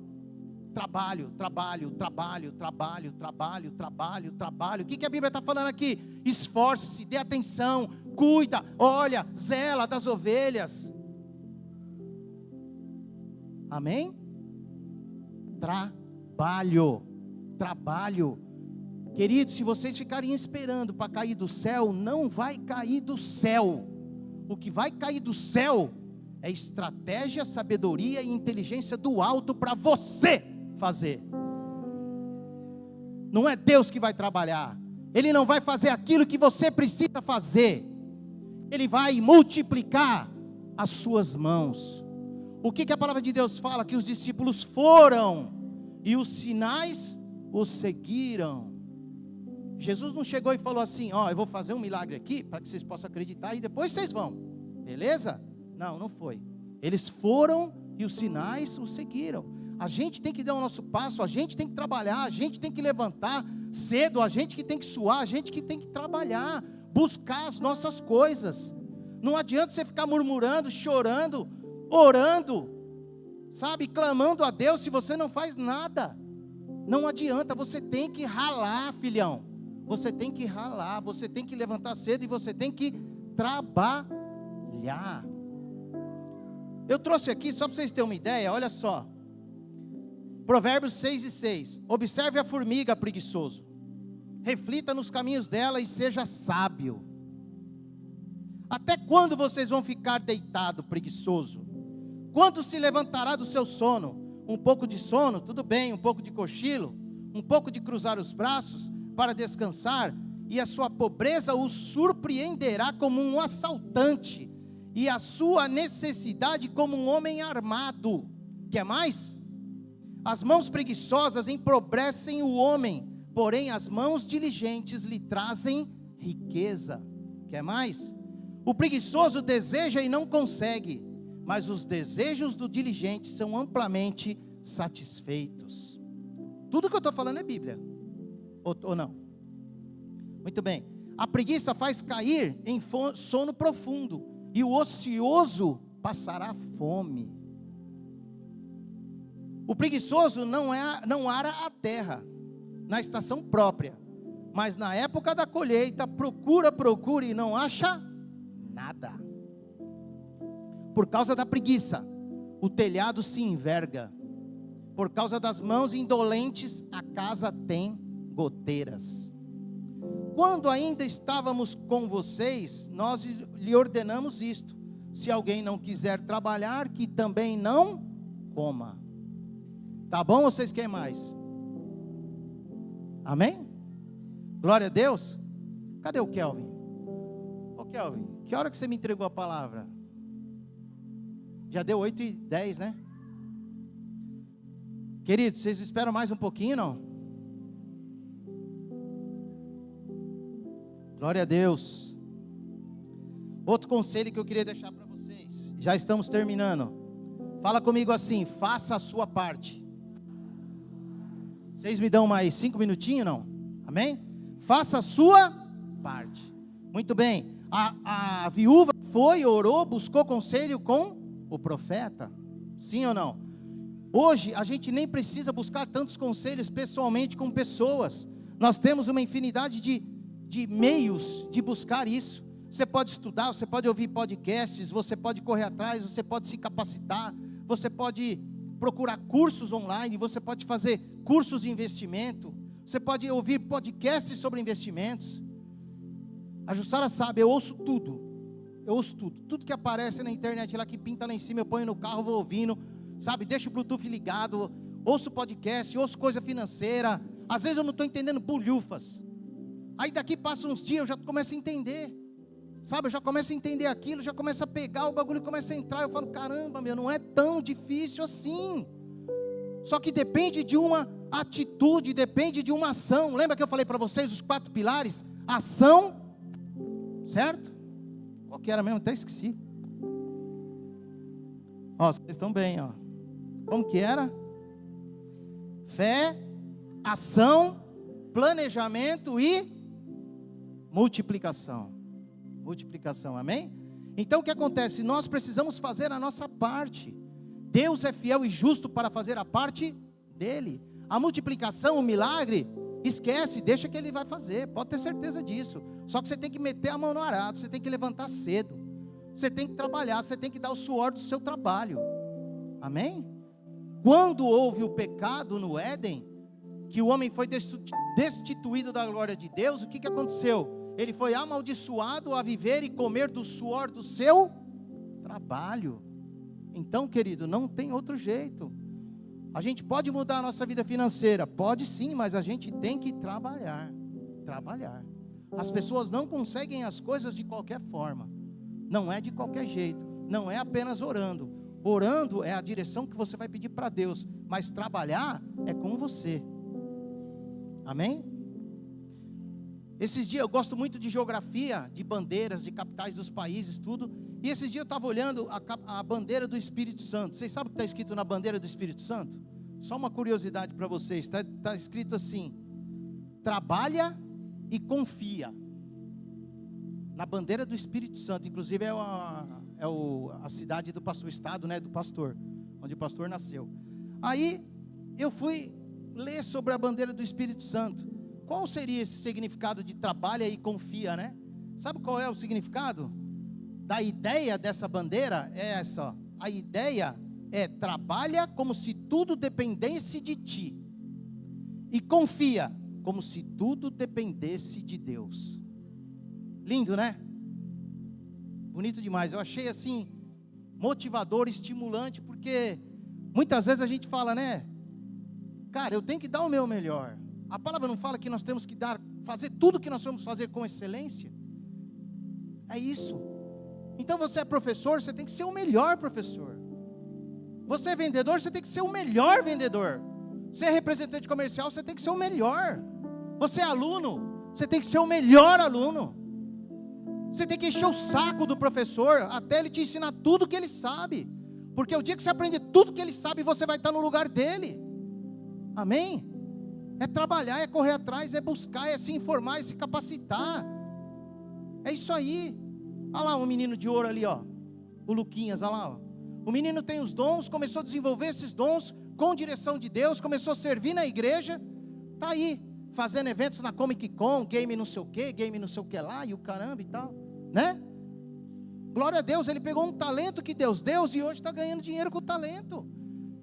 Trabalho, trabalho, trabalho, trabalho, trabalho, trabalho, trabalho. O que a Bíblia está falando aqui? Esforce-se, dê atenção, cuida, olha, zela das ovelhas. Amém? Trabalho. Queridos, se vocês ficarem esperando para cair do céu, não vai cair do céu. O que vai cair do céu é estratégia, sabedoria e inteligência do alto para você fazer. Não é Deus que vai trabalhar. Ele não vai fazer aquilo que você precisa fazer. Ele vai multiplicar as suas mãos. O que a palavra de Deus fala? Que os discípulos foram e os sinais os seguiram. Jesus não chegou e falou assim: ó, eu vou fazer um milagre aqui para que vocês possam acreditar e depois vocês vão, beleza? Não, não foi. Eles foram e os sinais os seguiram. A gente tem que dar o nosso passo, a gente tem que trabalhar, a gente tem que levantar cedo, a gente que tem que suar, a gente que tem que trabalhar, buscar as nossas coisas. Não adianta você ficar murmurando, chorando, orando, sabe, clamando a Deus se você não faz nada. Não adianta, você tem que ralar, filhão. Você tem que ralar, você tem que levantar cedo e você tem que trabalhar. Eu trouxe aqui, só para vocês terem uma ideia, olha só. Provérbios 6:6. Observe a formiga, preguiçoso. Reflita nos caminhos dela e seja sábio. Até quando vocês vão ficar deitado, preguiçoso? Quando se levantará do seu sono? Um pouco de sono, tudo bem, um pouco de cochilo, um pouco de cruzar os braços para descansar, e a sua pobreza o surpreenderá como um assaltante, e a sua necessidade como um homem armado. Quer mais? As mãos preguiçosas empobrecem o homem, porém as mãos diligentes lhe trazem riqueza. Quer mais? O preguiçoso deseja e não consegue, mas os desejos do diligente são amplamente satisfeitos. Tudo que eu estou falando é Bíblia, ou não? Muito bem. A preguiça faz cair em sono profundo, e o ocioso passará fome. O preguiçoso não ara a terra na estação própria, mas na época da colheita procura e não acha nada. Por causa da preguiça, o telhado se enverga. Por causa das mãos indolentes, a casa tem goteiras. Quando ainda estávamos com vocês, nós lhe ordenamos isto: se alguém não quiser trabalhar, que também não coma. Tá bom ou vocês querem mais? Amém? Glória a Deus. Cadê o Kelvin? Ô Kelvin, que hora que você me entregou a palavra? Já deu 8:10, né? Queridos, vocês esperam mais um pouquinho, não? Glória a Deus. Outro conselho que eu queria deixar para vocês. Já estamos terminando. Fala comigo assim: faça a sua parte. Vocês me dão mais 5 minutinhos, não? Amém? Faça a sua parte. Muito bem. A viúva foi, orou, buscou conselho com o profeta. Sim ou não? Hoje a gente nem precisa buscar tantos conselhos pessoalmente com pessoas. Nós temos uma infinidade de meios de buscar isso. Você pode estudar, você pode ouvir podcasts, você pode correr atrás, você pode se capacitar, você pode procurar cursos online, você pode fazer cursos de investimento, você pode ouvir podcasts sobre investimentos. A Jussara sabe, eu ouço tudo. Tudo que aparece na internet lá, que pinta lá em cima, eu ponho no carro, vou ouvindo, sabe, deixo o Bluetooth ligado, ouço podcast, ouço coisa financeira. Às vezes eu não estou entendendo bolhufas. Aí daqui passa uns dias, eu já começo a entender, sabe, eu já começo a entender aquilo, já começo a pegar, o bagulho começa a entrar, eu falo, caramba, não é tão difícil assim. Só que depende de uma atitude, depende de uma ação. Lembra que eu falei para vocês os 4 pilares? Ação, certo? Qual que era mesmo? Até esqueci. Ó, vocês estão bem, ó. Como que era? Fé, ação, planejamento e multiplicação. Multiplicação, amém? Então o que acontece? Nós precisamos fazer a nossa parte. Deus é fiel e justo para fazer a parte dele. A multiplicação, o milagre, esquece, deixa que ele vai fazer, pode ter certeza disso. Só que você tem que meter a mão no arado, você tem que levantar cedo, você tem que trabalhar, você tem que dar o suor do seu trabalho. Amém? Quando houve o pecado no Éden, que o homem foi destituído da glória de Deus, o que aconteceu? Ele foi amaldiçoado a viver e comer do suor do seu trabalho. Então, querido, não tem outro jeito. A gente pode mudar a nossa vida financeira? Pode sim, mas a gente tem que trabalhar. Trabalhar. As pessoas não conseguem as coisas de qualquer forma. Não é de qualquer jeito. Não é apenas orando. Orando é a direção que você vai pedir para Deus. Mas trabalhar é com você. Amém? Esses dias eu gosto muito de geografia, de bandeiras, de capitais dos países, tudo. E esses dias eu estava olhando a bandeira do Espírito Santo. Vocês sabem o que está escrito na bandeira do Espírito Santo? Só uma curiosidade para vocês. Está escrito assim: trabalha e confia. Na bandeira do Espírito Santo. Inclusive é a cidade do pastor, o estado, né, do pastor, onde o pastor nasceu. Aí eu fui ler sobre a bandeira do Espírito Santo. Qual seria esse significado de trabalha e confia, né? Sabe qual é o significado da ideia dessa bandeira? É essa, ó. A ideia é: trabalha como se tudo dependesse de ti, e confia como se tudo dependesse de Deus. Lindo, né? Bonito demais. Eu achei assim motivador, estimulante, porque muitas vezes a gente fala, né? Cara, eu tenho que dar o meu melhor. A palavra não fala que nós temos que fazer tudo que nós vamos fazer com excelência? É isso. Então você é professor, você tem que ser o melhor professor. Você é vendedor, você tem que ser o melhor vendedor. Você é representante comercial, você tem que ser o melhor. Você é aluno, você tem que ser o melhor aluno. Você tem que encher o saco do professor até ele te ensinar tudo que ele sabe. Porque o dia que você aprender tudo que ele sabe, você vai estar no lugar dele. Amém? É trabalhar, é correr atrás, é buscar, é se informar, é se capacitar. É isso aí. Olha lá um menino de ouro ali, ó. O Luquinhas, olha lá, ó. O menino tem os dons, começou a desenvolver esses dons com direção de Deus, começou a servir na igreja. Está aí, fazendo eventos na Comic Con, game não sei o que, game não sei o que lá, e o caramba e tal, né? Glória a Deus, ele pegou um talento que Deus deu e hoje está ganhando dinheiro com o talento.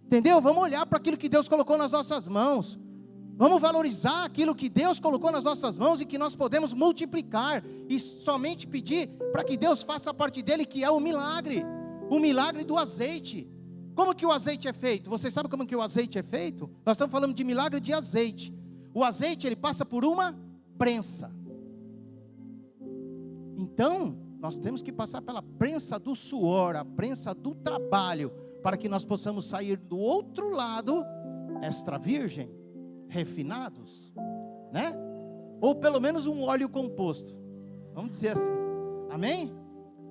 Entendeu? Vamos olhar para aquilo que Deus colocou nas nossas mãos. Vamos valorizar aquilo que Deus colocou nas nossas mãos e que nós podemos multiplicar. E somente pedir para que Deus faça a parte dele, que é o milagre. O milagre do azeite. Como que o azeite é feito? Vocês sabem como que o azeite é feito? Nós estamos falando de milagre de azeite. O azeite, ele passa por uma prensa. Então, nós temos que passar pela prensa do suor, a prensa do trabalho, para que nós possamos sair do outro lado, extra virgem, refinados, né? Ou pelo menos um óleo composto, vamos dizer assim, amém?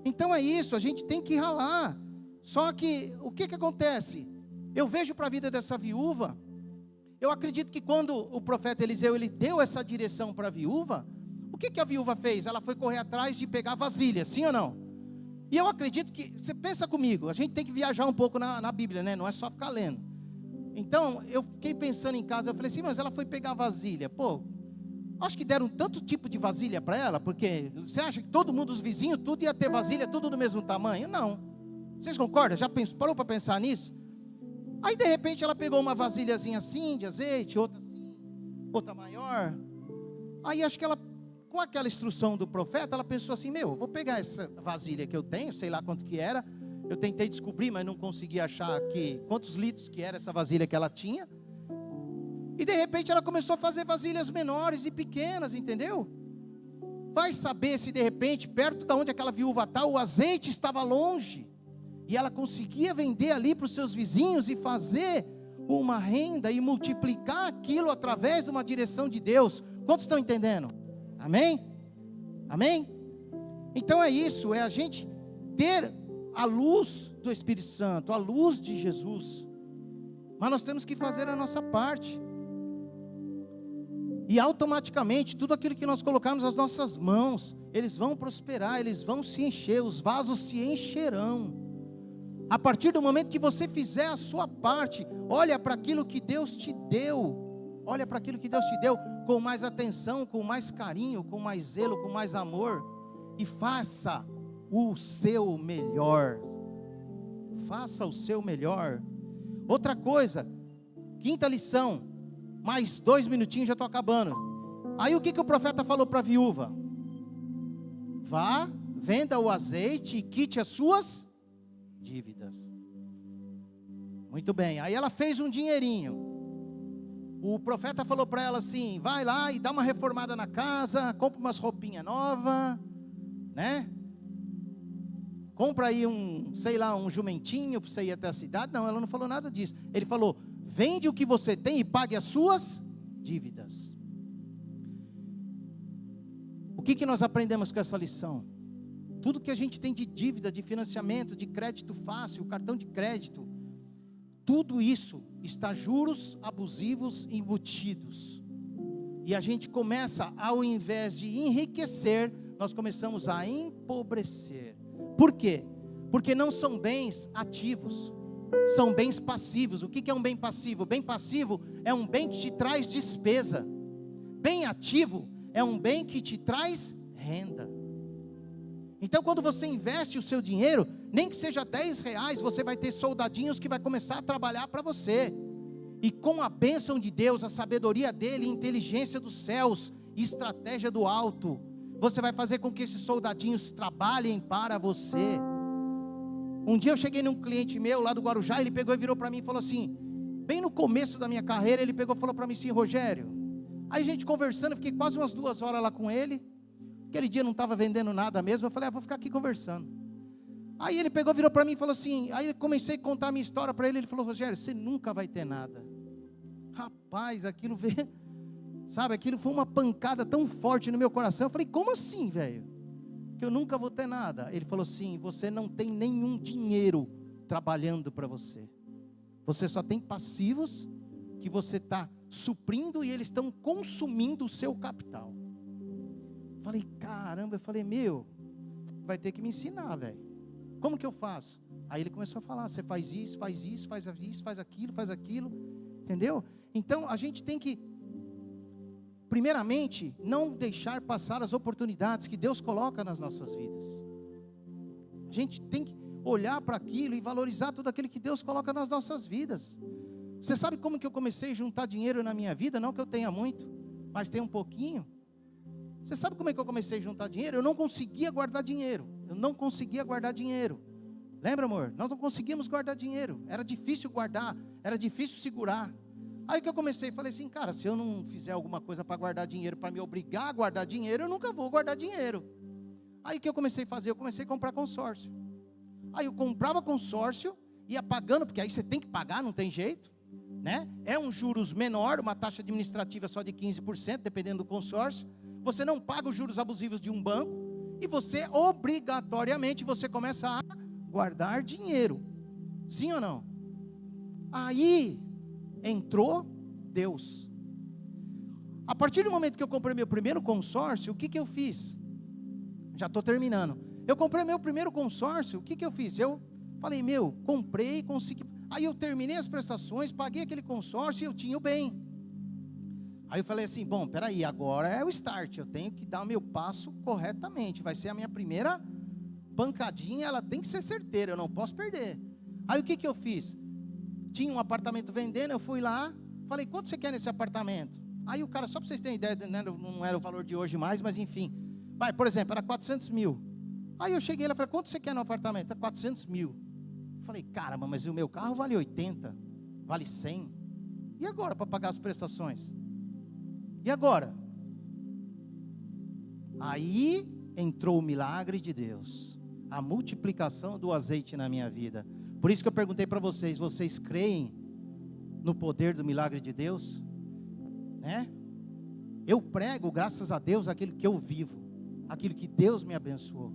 Então é isso, a gente tem que ralar. Só que, o que acontece? Eu vejo para a vida dessa viúva, eu acredito que quando o profeta Eliseu, ele deu essa direção para a viúva, o que a viúva fez? Ela foi correr atrás de pegar vasilha, sim ou não? E eu acredito que, você pensa comigo, a gente tem que viajar um pouco na Bíblia, né? Não é só ficar lendo. Então, eu fiquei pensando em casa, eu falei assim, mas ela foi pegar vasilha, pô, acho que deram tanto tipo de vasilha para ela, porque você acha que todo mundo, os vizinhos, tudo ia ter vasilha, tudo do mesmo tamanho? Não. Vocês concordam? Já parou para pensar nisso? Aí, de repente, ela pegou uma vasilhazinha assim, de azeite, outra assim, outra maior. Aí, acho que ela, com aquela instrução do profeta, ela pensou assim, vou pegar essa vasilha que eu tenho, sei lá quanto que era. Eu tentei descobrir, mas não consegui achar quantos litros que era essa vasilha que ela tinha. E de repente ela começou a fazer vasilhas menores e pequenas, entendeu? Vai saber se de repente, perto de onde aquela viúva está, o azeite estava longe. E ela conseguia vender ali para os seus vizinhos e fazer uma renda e multiplicar aquilo através de uma direção de Deus. Quantos estão entendendo? Amém? Amém? Então é isso, é a gente ter a luz do Espírito Santo, a luz de Jesus. Mas nós temos que fazer a nossa parte. E automaticamente, tudo aquilo que nós colocarmos nas nossas mãos, eles vão prosperar, eles vão se encher, os vasos se encherão. A partir do momento que você fizer a sua parte, olha para aquilo que Deus te deu. Olha para aquilo que Deus te deu com mais atenção, com mais carinho, com mais zelo, com mais amor. E faça o seu melhor. Faça o seu melhor. Outra coisa, quinta lição, mais 2 minutinhos, já estou acabando. Aí o que o profeta falou para a viúva? vá, venda o azeite e quite as suas dívidas. Muito bem, aí ela fez um dinheirinho. O profeta falou para ela assim: vai lá e dá uma reformada na casa, compra umas roupinhas novas, né? Compra aí um jumentinho para você ir até a cidade. Não, ela não falou nada disso. Ele falou: vende o que você tem e pague as suas dívidas. O que nós aprendemos com essa lição? Tudo que a gente tem de dívida, de financiamento, de crédito fácil, cartão de crédito, tudo isso está juros abusivos embutidos. E a gente começa, ao invés de enriquecer, nós começamos a empobrecer. Por quê? Porque não são bens ativos, são bens passivos. O que é um bem passivo? Bem passivo é um bem que te traz despesa. Bem ativo é um bem que te traz renda. Então, quando você investe o seu dinheiro, nem que seja R$10, você vai ter soldadinhos que vai começar a trabalhar para você. E com a bênção de Deus, a sabedoria dele, inteligência dos céus, estratégia do alto, você vai fazer com que esses soldadinhos trabalhem para você. Um dia eu cheguei num cliente meu lá do Guarujá, ele pegou e virou para mim e falou assim, bem no começo da minha carreira, ele pegou e falou para mim assim: Rogério, aí a gente conversando, eu fiquei quase umas 2 horas lá com ele. Aquele dia não estava vendendo nada mesmo, eu falei: vou ficar aqui conversando. Aí ele pegou, virou para mim e falou assim, aí eu comecei a contar a minha história para ele, ele falou: Rogério, você nunca vai ter nada. Rapaz, aquilo veio, sabe, aquilo foi uma pancada tão forte no meu coração. Eu falei: como assim, velho? Que eu nunca vou ter nada. Ele falou assim: você não tem nenhum dinheiro trabalhando para você. Você só tem passivos que você está suprindo e eles estão consumindo o seu capital. Falei: caramba, eu falei: meu, vai ter que me ensinar, velho. Como que eu faço? Aí ele começou a falar: você faz isso, faz isso, faz isso, faz aquilo, entendeu? Então a gente tem que, primeiramente, não deixar passar as oportunidades que Deus coloca nas nossas vidas. A gente tem que olhar para aquilo e valorizar tudo aquilo que Deus coloca nas nossas vidas. Você sabe como que eu comecei a juntar dinheiro na minha vida? Não que eu tenha muito, mas tenho um pouquinho. Você sabe como é que eu comecei a juntar dinheiro? Eu não conseguia guardar dinheiro. Lembra, amor? Nós não conseguíamos guardar dinheiro. Era difícil guardar, era difícil segurar. Aí que eu comecei, falei assim: cara, se eu não fizer alguma coisa para guardar dinheiro, para me obrigar a guardar dinheiro, eu nunca vou guardar dinheiro. Aí que eu comecei a fazer? Eu comecei a comprar consórcio. Aí eu comprava consórcio, ia pagando, porque aí você tem que pagar, não tem jeito, né? É um juros menor, uma taxa administrativa só de 15%, dependendo do consórcio. Você não paga os juros abusivos de um banco, e você, obrigatoriamente, você começa a guardar dinheiro. Sim ou não? Aí entrou Deus. A partir do momento que eu comprei meu primeiro consórcio, o que eu fiz? Já estou terminando. Eu comprei meu primeiro consórcio, o que eu fiz? Eu falei: meu, comprei, consegui. Aí eu terminei as prestações, paguei aquele consórcio e eu tinha o bem. Aí eu falei assim: bom, peraí, agora é o start, eu tenho que dar o meu passo corretamente, vai ser a minha primeira pancadinha, ela tem que ser certeira, eu não posso perder. Aí o que eu fiz? Tinha um apartamento vendendo, eu fui lá, falei: quanto você quer nesse apartamento? Aí o cara, só para vocês terem ideia, não era o valor de hoje mais, mas enfim, vai, por exemplo, era 400 mil. Aí eu cheguei lá e falei: quanto você quer no apartamento? É 400 mil. Falei: caramba, mas o meu carro vale 80, vale 100. E agora para pagar as prestações? E agora? Aí entrou o milagre de Deus, a multiplicação do azeite na minha vida. Por isso que eu perguntei para vocês: vocês creem no poder do milagre de Deus? Né? Eu prego, graças a Deus, aquilo que eu vivo, aquilo que Deus me abençoou.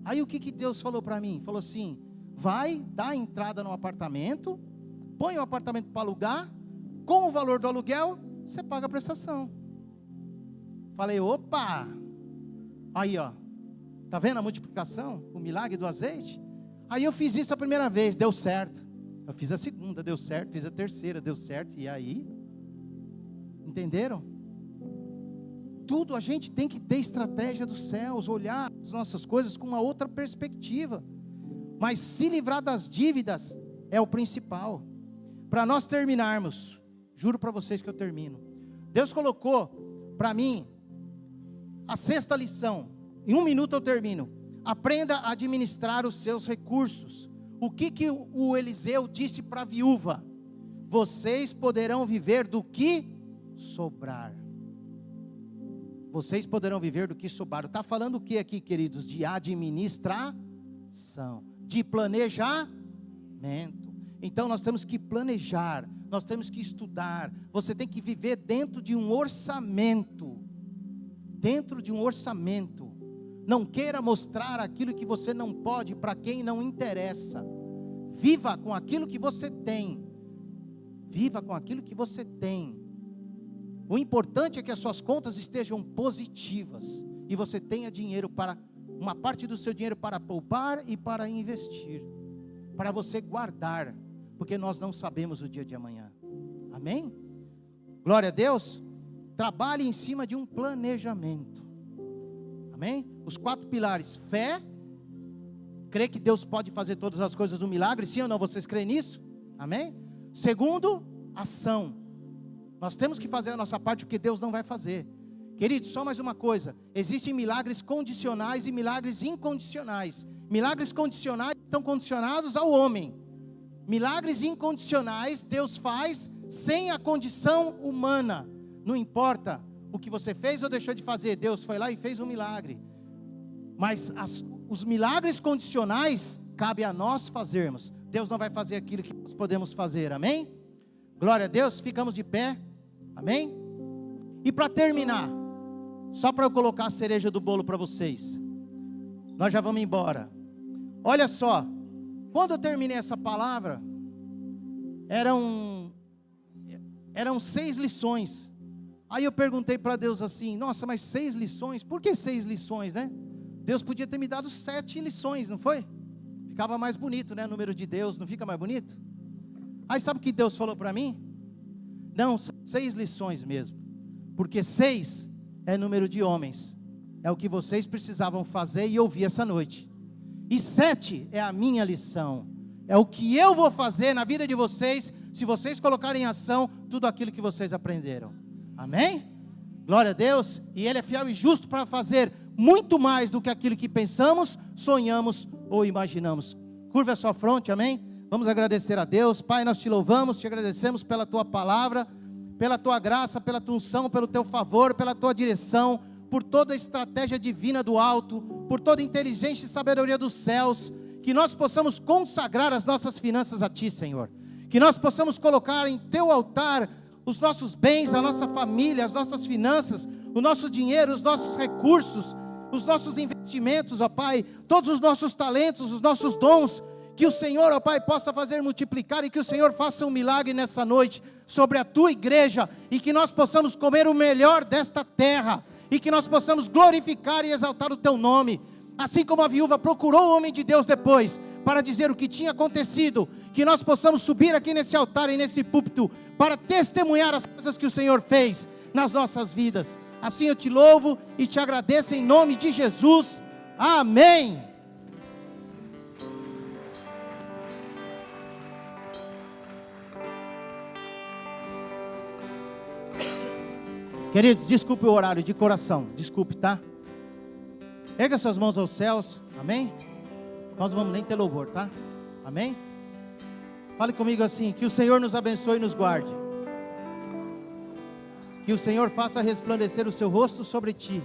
Aí o que Deus falou para mim? Falou assim: vai dar entrada no apartamento, põe o apartamento para alugar, com o valor do aluguel, você paga a prestação. Falei: opa! Aí ó, tá vendo a multiplicação? O milagre do azeite? Aí eu fiz isso a primeira vez, deu certo. Eu fiz a segunda, deu certo. Fiz a terceira, deu certo. E aí, entenderam? Tudo a gente tem que ter estratégia dos céus, olhar as nossas coisas com uma outra perspectiva. Mas se livrar das dívidas é o principal. Para nós terminarmos, juro para vocês que eu termino. Deus colocou para mim a 6ª lição. Em 1 minuto eu termino. Aprenda a administrar os seus recursos. O que o Eliseu disse para a viúva? Vocês poderão viver do que sobrar. Vocês poderão viver do que sobrar. Está falando o que aqui, queridos? De administração, de planejamento. Então nós temos que planejar, nós temos que estudar. Você tem que viver dentro de um orçamento. Dentro de um orçamento. Não queira mostrar aquilo que você não pode para quem não interessa. Viva com aquilo que você tem. Viva com aquilo que você tem. O importante é que as suas contas estejam positivas e você tenha dinheiro para, uma parte do seu dinheiro para poupar e para investir, para você guardar, porque nós não sabemos o dia de amanhã. Amém? Glória a Deus. Trabalhe em cima de um planejamento. Amém? Os 4 pilares: fé, crê que Deus pode fazer todas as coisas do milagre, sim ou não? Vocês creem nisso? Amém? Segundo, ação. Nós temos que fazer a nossa parte, porque Deus não vai fazer. Queridos, só mais uma coisa: existem milagres condicionais e milagres incondicionais. Milagres condicionais estão condicionados ao homem. Milagres incondicionais Deus faz sem a condição humana. Não importa o que você fez ou deixou de fazer, Deus foi lá e fez um milagre. Mas os milagres condicionais cabe a nós fazermos. Deus não vai fazer aquilo que nós podemos fazer. Amém? Glória a Deus. Ficamos de pé. Amém? E para terminar, só para eu colocar a cereja do bolo para vocês, nós já vamos embora. Olha só, quando eu terminei essa palavra, eram 6 lições. Aí eu perguntei para Deus assim: nossa, mas 6 lições? Por que 6 lições, né? Deus podia ter me dado 7 lições, não foi? Ficava mais bonito, né? O número de Deus, não fica mais bonito? Aí sabe o que Deus falou para mim? Não, são 6 lições mesmo. Porque 6 é número de homens. É o que vocês precisavam fazer e ouvir essa noite. E 7 é a minha lição. É o que eu vou fazer na vida de vocês, se vocês colocarem em ação tudo aquilo que vocês aprenderam. Amém? Glória a Deus. E Ele é fiel e justo para fazer muito mais do que aquilo que pensamos, sonhamos ou imaginamos. Curva a sua fronte, amém? Vamos agradecer a Deus. Pai, nós te louvamos, te agradecemos pela tua palavra, pela tua graça, pela tua unção, pelo teu favor, pela tua direção, por toda a estratégia divina do alto, por toda a inteligência e sabedoria dos céus. Que nós possamos consagrar as nossas finanças a ti, Senhor. Que nós possamos colocar em teu altar os nossos bens, a nossa família, as nossas finanças, o nosso dinheiro, os nossos recursos, os nossos investimentos, ó Pai, todos os nossos talentos, os nossos dons, que o Senhor, ó Pai, possa fazer multiplicar e que o Senhor faça um milagre nessa noite sobre a tua igreja e que nós possamos comer o melhor desta terra e que nós possamos glorificar e exaltar o teu nome, assim como a viúva procurou o homem de Deus depois para dizer o que tinha acontecido, que nós possamos subir aqui nesse altar e nesse púlpito para testemunhar as coisas que o Senhor fez nas nossas vidas. Assim eu te louvo e te agradeço em nome de Jesus. Amém. Queridos, desculpe o horário, de coração, desculpe, tá? Erga suas mãos aos céus, amém? Nós não vamos nem ter louvor, tá? Amém? Fale comigo assim: que o Senhor nos abençoe e nos guarde. Que o Senhor faça resplandecer o seu rosto sobre ti.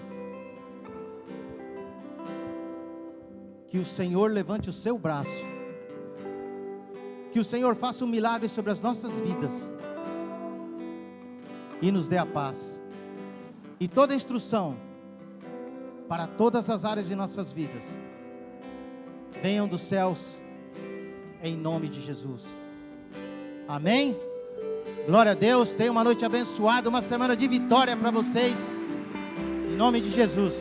Que o Senhor levante o seu braço. Que o Senhor faça um milagre sobre as nossas vidas. E nos dê a paz. E toda a instrução para todas as áreas de nossas vidas venham dos céus, em nome de Jesus. Amém? Glória a Deus. Tenha uma noite abençoada, uma semana de vitória para vocês, em nome de Jesus.